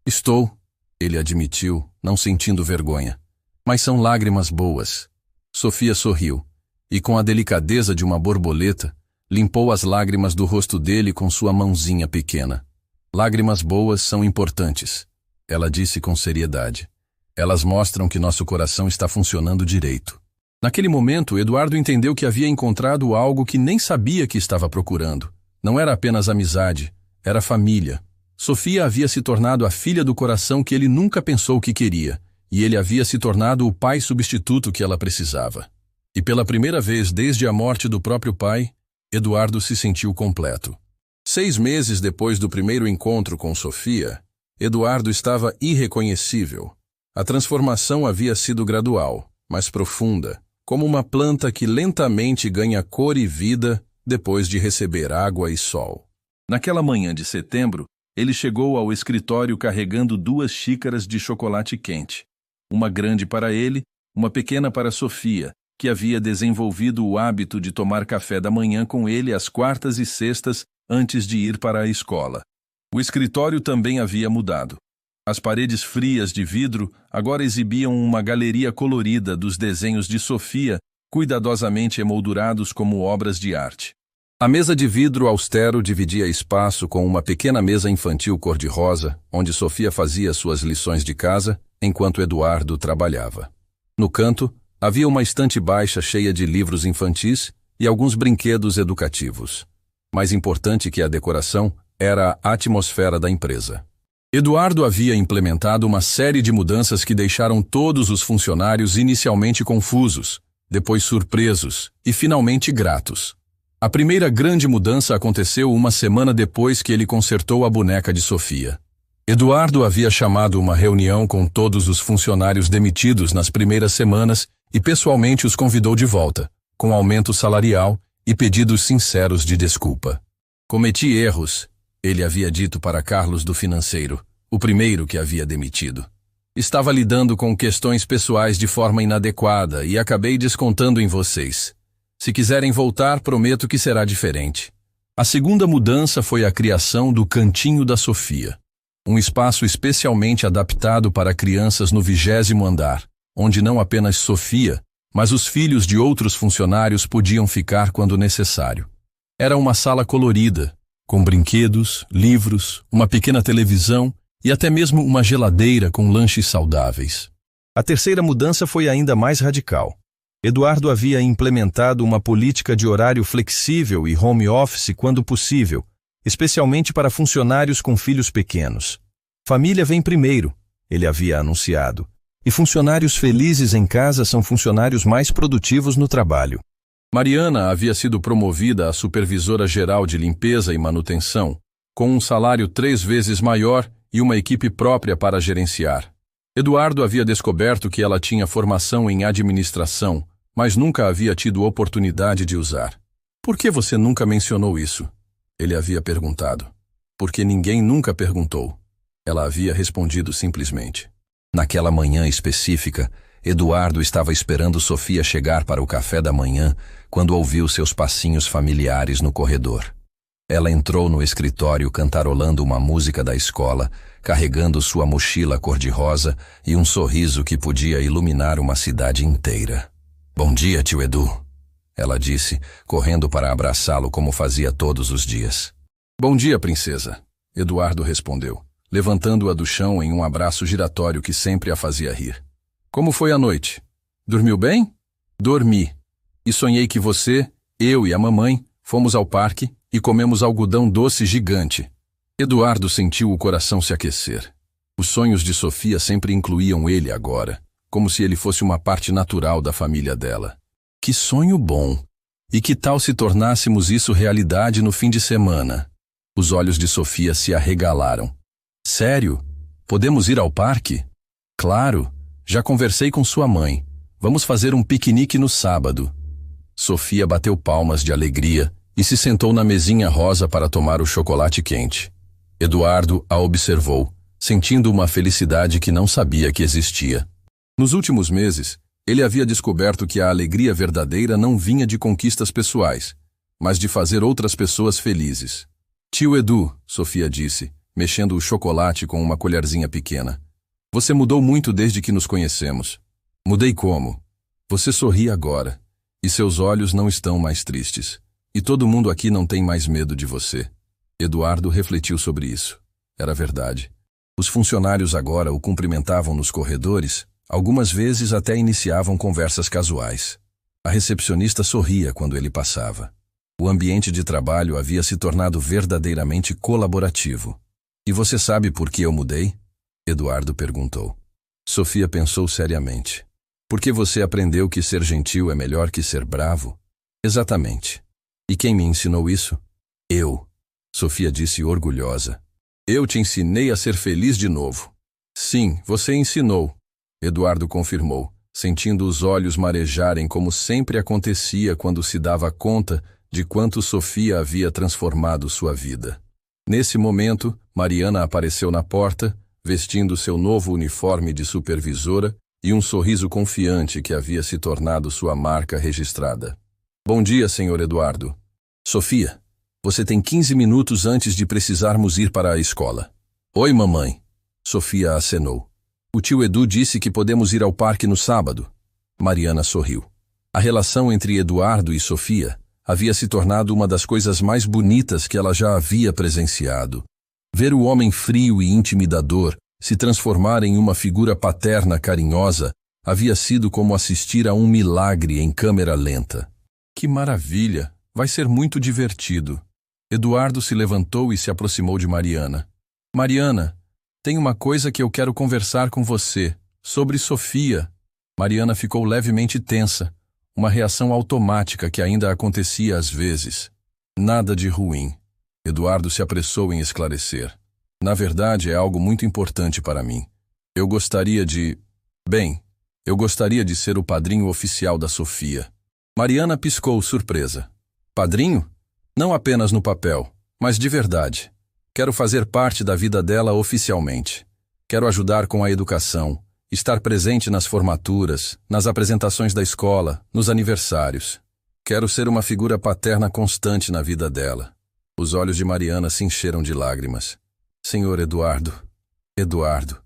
Speaker 1: Estou. Ele admitiu, não sentindo vergonha. Mas são lágrimas boas. Sofia sorriu, e com a delicadeza de uma borboleta, limpou as lágrimas do rosto dele com sua mãozinha pequena. Lágrimas boas são importantes, ela disse com seriedade. Elas mostram que nosso coração está funcionando direito. Naquele momento, Eduardo entendeu que havia encontrado algo que nem sabia que estava procurando. Não era apenas amizade, era família. Sofia havia se tornado a filha do coração que ele nunca pensou que queria, e ele havia se tornado o pai substituto que ela precisava. E pela primeira vez desde a morte do próprio pai, Eduardo se sentiu completo. 6 meses depois do primeiro encontro com Sofia, Eduardo estava irreconhecível. A transformação havia sido gradual, mas profunda, como uma planta que lentamente ganha cor e vida depois de receber água e sol. Naquela manhã de setembro, ele chegou ao escritório carregando 2 xícaras de chocolate quente. Uma grande para ele, uma pequena para Sofia, que havia desenvolvido o hábito de tomar café da manhã com ele às quartas e sextas antes de ir para a escola. O escritório também havia mudado. As paredes frias de vidro agora exibiam uma galeria colorida dos desenhos de Sofia, cuidadosamente emoldurados como obras de arte. A mesa de vidro austero dividia espaço com uma pequena mesa infantil cor-de-rosa, onde Sofia fazia suas lições de casa, enquanto Eduardo trabalhava. No canto, havia uma estante baixa cheia de livros infantis e alguns brinquedos educativos. Mais importante que a decoração era a atmosfera da empresa. Eduardo havia implementado uma série de mudanças que deixaram todos os funcionários inicialmente confusos, depois surpresos e finalmente gratos. A primeira grande mudança aconteceu uma semana depois que ele consertou a boneca de Sofia. Eduardo havia chamado uma reunião com todos os funcionários demitidos nas primeiras semanas e pessoalmente os convidou de volta, com aumento salarial e pedidos sinceros de desculpa. Cometi erros, ele havia dito para Carlos do financeiro, o primeiro que havia demitido. Estava lidando com questões pessoais de forma inadequada e acabei descontando em vocês. Se quiserem voltar, prometo que será diferente. A segunda mudança foi a criação do Cantinho da Sofia, um espaço especialmente adaptado para crianças no 20º andar, onde não apenas Sofia, mas os filhos de outros funcionários podiam ficar quando necessário. Era uma sala colorida, com brinquedos, livros, uma pequena televisão e até mesmo uma geladeira com lanches saudáveis. A terceira mudança foi ainda mais radical. Eduardo havia implementado uma política de horário flexível e home office quando possível, especialmente para funcionários com filhos pequenos. Família vem primeiro, ele havia anunciado, e funcionários felizes em casa são funcionários mais produtivos no trabalho. Mariana havia sido promovida a supervisora geral de limpeza e manutenção, com um salário 3 vezes maior e uma equipe própria para gerenciar. Eduardo havia descoberto que ela tinha formação em administração, mas nunca havia tido oportunidade de usar. Por que você nunca mencionou isso? Ele havia perguntado. Porque ninguém nunca perguntou. Ela havia respondido simplesmente. Naquela manhã específica, Eduardo estava esperando Sofia chegar para o café da manhã quando ouviu seus passinhos familiares no corredor. Ela entrou no escritório cantarolando uma música da escola, carregando sua mochila cor-de-rosa e um sorriso que podia iluminar uma cidade inteira. Bom dia, tio Edu, ela disse, correndo para abraçá-lo como fazia todos os dias. Bom dia, princesa, Eduardo respondeu, levantando-a do chão em um abraço giratório que sempre a fazia rir. Como foi a noite? Dormiu bem? Dormi. E sonhei que você, eu e a mamãe fomos ao parque e comemos algodão doce gigante. Eduardo sentiu o coração se aquecer. Os sonhos de Sofia sempre incluíam ele agora, como se ele fosse uma parte natural da família dela. Que sonho bom! E que tal se tornássemos isso realidade no fim de semana? Os olhos de Sofia se arregalaram. Sério? Podemos ir ao parque? Claro! Já conversei com sua mãe. Vamos fazer um piquenique no sábado. Sofia bateu palmas de alegria e se sentou na mesinha rosa para tomar o chocolate quente. Eduardo a observou, sentindo uma felicidade que não sabia que existia. Nos últimos meses, ele havia descoberto que a alegria verdadeira não vinha de conquistas pessoais, mas de fazer outras pessoas felizes. Tio Edu, Sofia disse, mexendo o chocolate com uma colherzinha pequena. Você mudou muito desde que nos conhecemos. Mudei como? Você sorri agora, e seus olhos não estão mais tristes. E todo mundo aqui não tem mais medo de você. Eduardo refletiu sobre isso. Era verdade. Os funcionários agora o cumprimentavam nos corredores, algumas vezes até iniciavam conversas casuais. A recepcionista sorria quando ele passava. O ambiente de trabalho havia se tornado verdadeiramente colaborativo. E você sabe por que eu mudei? Eduardo perguntou. Sofia pensou seriamente. Porque você aprendeu que ser gentil é melhor que ser bravo? Exatamente. E quem me ensinou isso? Eu. Sofia disse orgulhosa. Eu te ensinei a ser feliz de novo. Sim, você ensinou. Eduardo confirmou, sentindo os olhos marejarem como sempre acontecia quando se dava conta de quanto Sofia havia transformado sua vida. Nesse momento, Mariana apareceu na porta, vestindo seu novo uniforme de supervisora e um sorriso confiante que havia se tornado sua marca registrada. Bom dia, senhor Eduardo. Sofia, você tem 15 minutos antes de precisarmos ir para a escola. Oi, mamãe. Sofia acenou. O tio Edu disse que podemos ir ao parque no sábado. Mariana sorriu. A relação entre Eduardo e Sofia havia se tornado uma das coisas mais bonitas que ela já havia presenciado. Ver o homem frio e intimidador se transformar em uma figura paterna carinhosa havia sido como assistir a um milagre em câmera lenta. Que maravilha! Vai ser muito divertido. Eduardo se levantou e se aproximou de Mariana. Mariana, tem uma coisa que eu quero conversar com você, sobre Sofia. Mariana ficou levemente tensa, uma reação automática que ainda acontecia às vezes. Nada de ruim. Eduardo se apressou em esclarecer. Na verdade, é algo muito importante para mim. Eu gostaria de ser o padrinho oficial da Sofia. Mariana piscou surpresa. Padrinho? Não apenas no papel, mas de verdade. Quero fazer parte da vida dela oficialmente. Quero ajudar com a educação, estar presente nas formaturas, nas apresentações da escola, nos aniversários. Quero ser uma figura paterna constante na vida dela. Os olhos de Mariana se encheram de lágrimas. Senhor Eduardo. Eduardo.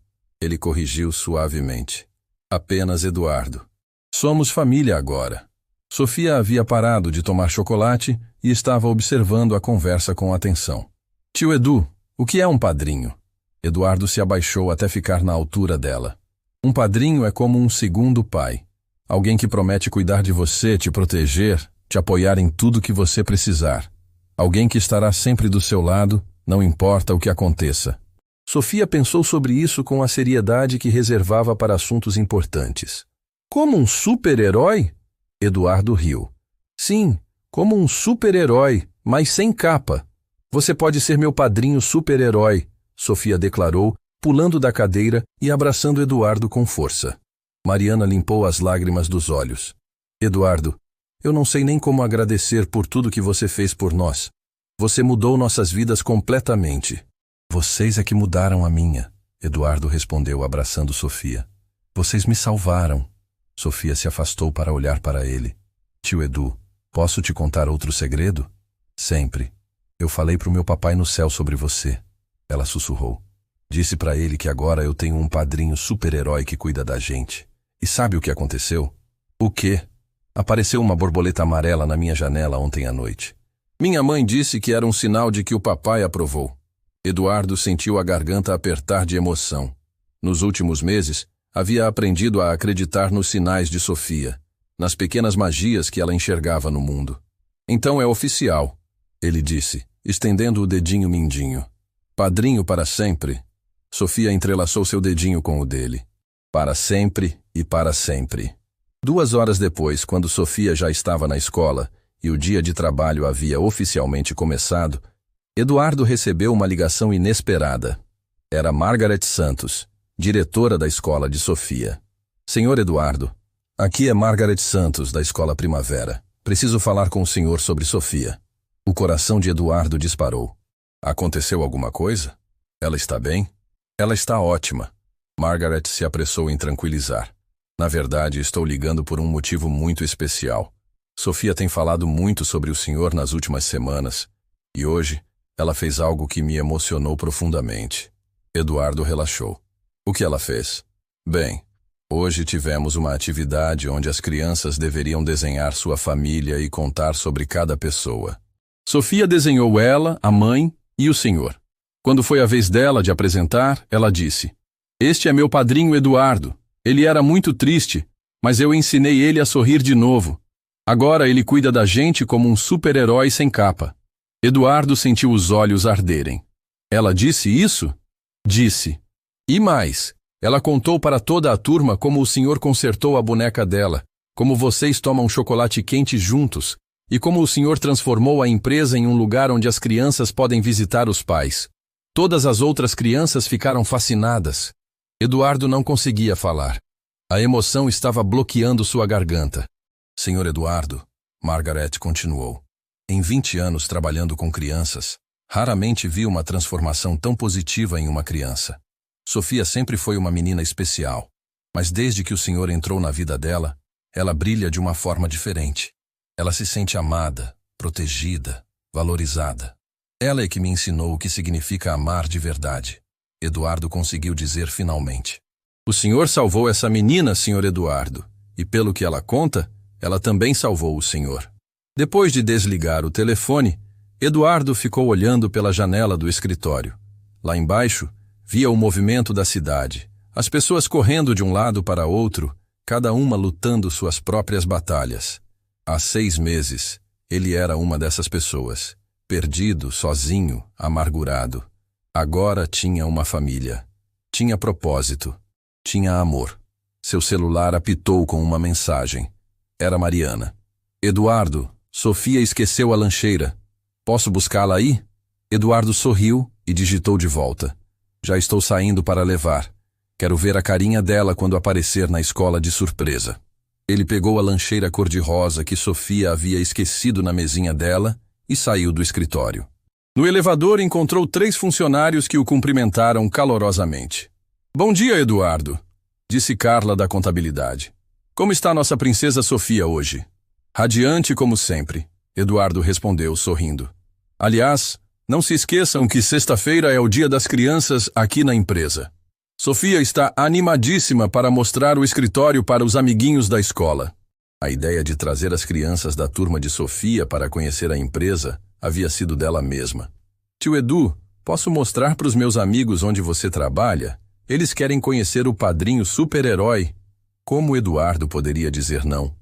Speaker 1: Ele corrigiu suavemente. Apenas Eduardo. Somos família agora. Sofia havia parado de tomar chocolate e estava observando a conversa com atenção. Tio Edu, o que é um padrinho? Eduardo se abaixou até ficar na altura dela. Um padrinho é como um segundo pai. Alguém que promete cuidar de você, te proteger, te apoiar em tudo que você precisar. Alguém que estará sempre do seu lado, não importa o que aconteça. Sofia pensou sobre isso com a seriedade que reservava para assuntos importantes. Como um super-herói? Eduardo riu. Sim, como um super-herói, mas sem capa. Você pode ser meu padrinho super-herói, Sofia declarou, pulando da cadeira e abraçando Eduardo com força. Mariana limpou as lágrimas dos olhos. Eduardo, eu não sei nem como agradecer por tudo que você fez por nós. Você mudou nossas vidas completamente. Vocês é que mudaram a minha, Eduardo respondeu abraçando Sofia. Vocês me salvaram. Sofia se afastou para olhar para ele. Tio Edu, posso te contar outro segredo? Sempre. Eu falei para o meu papai no céu sobre você. Ela sussurrou. Disse para ele que agora eu tenho um padrinho super-herói que cuida da gente. E sabe o que aconteceu? O quê? Apareceu uma borboleta amarela na minha janela ontem à noite. Minha mãe disse que era um sinal de que o papai aprovou. Eduardo sentiu a garganta apertar de emoção. Nos últimos meses, havia aprendido a acreditar nos sinais de Sofia, nas pequenas magias que ela enxergava no mundo. Então é oficial, ele disse, estendendo o dedinho mindinho. Padrinho para sempre. Sofia entrelaçou seu dedinho com o dele. Para sempre e para sempre. 2 horas depois, quando Sofia já estava na escola e o dia de trabalho havia oficialmente começado, Eduardo recebeu uma ligação inesperada. Era Margaret Santos, diretora da escola de Sofia. Senhor Eduardo, aqui é Margaret Santos, da Escola Primavera. Preciso falar com o senhor sobre Sofia. O coração de Eduardo disparou. Aconteceu alguma coisa? Ela está bem? Ela está ótima. Margaret se apressou em tranquilizar. Na verdade, estou ligando por um motivo muito especial. Sofia tem falado muito sobre o senhor nas últimas semanas, e hoje ela fez algo que me emocionou profundamente. Eduardo relaxou. O que ela fez? Bem, hoje tivemos uma atividade onde as crianças deveriam desenhar sua família e contar sobre cada pessoa. Sofia desenhou ela, a mãe e o senhor. Quando foi a vez dela de apresentar, ela disse: "Este é meu padrinho Eduardo. Ele era muito triste, mas eu ensinei ele a sorrir de novo. Agora ele cuida da gente como um super-herói sem capa." Eduardo sentiu os olhos arderem. Ela disse isso? Disse. E mais, ela contou para toda a turma como o senhor consertou a boneca dela, como vocês tomam chocolate quente juntos, e como o senhor transformou a empresa em um lugar onde as crianças podem visitar os pais. Todas as outras crianças ficaram fascinadas. Eduardo não conseguia falar. A emoção estava bloqueando sua garganta. Senhor Eduardo, Margaret continuou, em 20 anos trabalhando com crianças, raramente vi uma transformação tão positiva em uma criança. Sofia sempre foi uma menina especial, mas desde que o senhor entrou na vida dela, ela brilha de uma forma diferente. Ela se sente amada, protegida, valorizada. Ela é que me ensinou o que significa amar de verdade. Eduardo conseguiu dizer finalmente. O senhor salvou essa menina, senhor Eduardo, e pelo que ela conta, ela também salvou o senhor. Depois de desligar o telefone, Eduardo ficou olhando pela janela do escritório. Lá embaixo, via o movimento da cidade, as pessoas correndo de um lado para outro, cada uma lutando suas próprias batalhas. Há 6 meses, ele era uma dessas pessoas, perdido, sozinho, amargurado. Agora tinha uma família, tinha propósito, tinha amor. Seu celular apitou com uma mensagem. Era Mariana. Eduardo, Sofia esqueceu a lancheira. Posso buscá-la aí? Eduardo sorriu e digitou de volta. Já estou saindo para levar. Quero ver a carinha dela quando aparecer na escola de surpresa. Ele pegou a lancheira cor-de-rosa que Sofia havia esquecido na mesinha dela e saiu do escritório. No elevador encontrou 3 funcionários que o cumprimentaram calorosamente. Bom dia, Eduardo, disse Carla da contabilidade. Como está nossa princesa Sofia hoje? Radiante como sempre, Eduardo respondeu sorrindo. Aliás, não se esqueçam que sexta-feira é o dia das crianças aqui na empresa. Sofia está animadíssima para mostrar o escritório para os amiguinhos da escola. A ideia de trazer as crianças da turma de Sofia para conhecer a empresa havia sido dela mesma. Tio Edu, posso mostrar para os meus amigos onde você trabalha? Eles querem conhecer o padrinho super-herói. Como Eduardo poderia dizer não?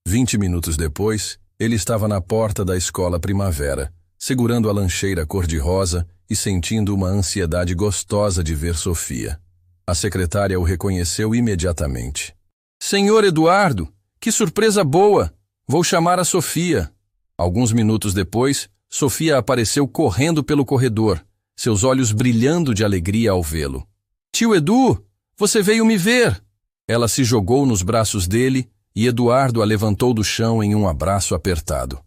Speaker 1: 20 minutos depois, ele estava na porta da escola Primavera, segurando a lancheira cor-de-rosa e sentindo uma ansiedade gostosa de ver Sofia. A secretária o reconheceu imediatamente. Senhor Eduardo, que surpresa boa! Vou chamar a Sofia. Alguns minutos depois, Sofia apareceu correndo pelo corredor, seus olhos brilhando de alegria ao vê-lo. Tio Edu, você veio me ver! Ela se jogou nos braços dele e Eduardo a levantou do chão em um abraço apertado.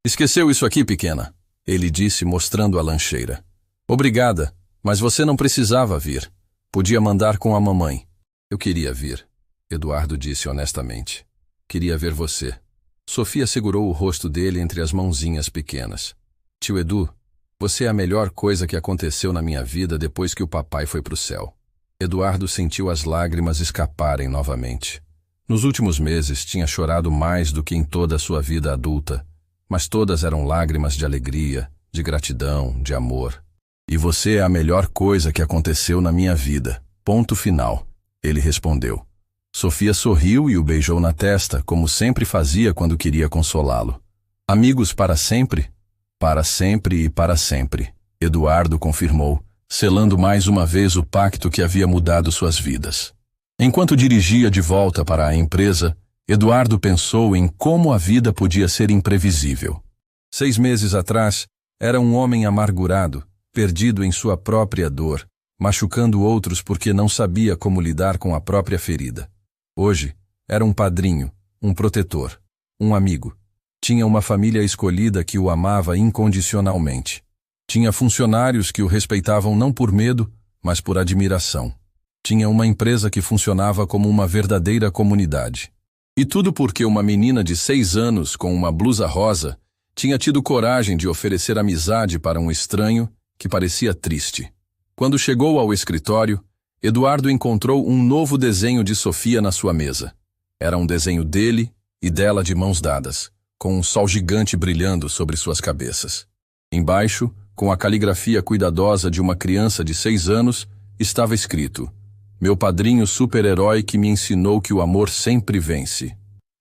Speaker 1: Esqueceu isso aqui, pequena? Ele disse, mostrando a lancheira. Obrigada, mas você não precisava vir. Podia mandar com a mamãe. Eu queria vir, Eduardo disse honestamente. Queria ver você. Sofia segurou o rosto dele entre as mãozinhas pequenas. Tio Edu, você é a melhor coisa que aconteceu na minha vida depois que o papai foi para o céu. Eduardo sentiu as lágrimas escaparem novamente. Nos últimos meses tinha chorado mais do que em toda a sua vida adulta, mas todas eram lágrimas de alegria, de gratidão, de amor. E você é a melhor coisa que aconteceu na minha vida. Ponto final, ele respondeu. Sofia sorriu e o beijou na testa, como sempre fazia quando queria consolá-lo. Amigos para sempre? Para sempre e para sempre, Eduardo confirmou, selando mais uma vez o pacto que havia mudado suas vidas. Enquanto dirigia de volta para a empresa, Eduardo pensou em como a vida podia ser imprevisível. 6 meses atrás, era um homem amargurado, perdido em sua própria dor, machucando outros porque não sabia como lidar com a própria ferida. Hoje, era um padrinho, um protetor, um amigo. Tinha uma família escolhida que o amava incondicionalmente. Tinha funcionários que o respeitavam não por medo, mas por admiração. Tinha uma empresa que funcionava como uma verdadeira comunidade. E tudo porque uma menina de 6 anos com uma blusa rosa tinha tido coragem de oferecer amizade para um estranho que parecia triste. Quando chegou ao escritório, Eduardo encontrou um novo desenho de Sofia na sua mesa. Era um desenho dele e dela de mãos dadas, com um sol gigante brilhando sobre suas cabeças. Embaixo, com a caligrafia cuidadosa de uma criança de 6 anos, estava escrito: "Meu padrinho super-herói que me ensinou que o amor sempre vence."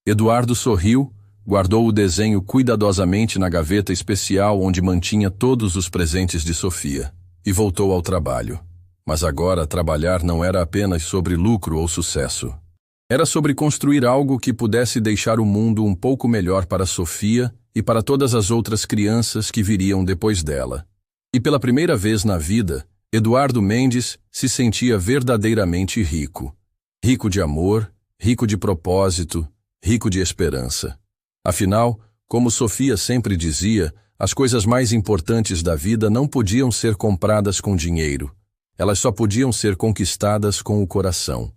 Speaker 1: Eduardo sorriu, guardou o desenho cuidadosamente na gaveta especial onde mantinha todos os presentes de Sofia, e voltou ao trabalho. Mas agora trabalhar não era apenas sobre lucro ou sucesso. Era sobre construir algo que pudesse deixar o mundo um pouco melhor para Sofia e para todas as outras crianças que viriam depois dela. E pela primeira vez na vida, Eduardo Mendes se sentia verdadeiramente rico. Rico de amor, rico de propósito, rico de esperança. Afinal, como Sofia sempre dizia, as coisas mais importantes da vida não podiam ser compradas com dinheiro. Elas só podiam ser conquistadas com o coração.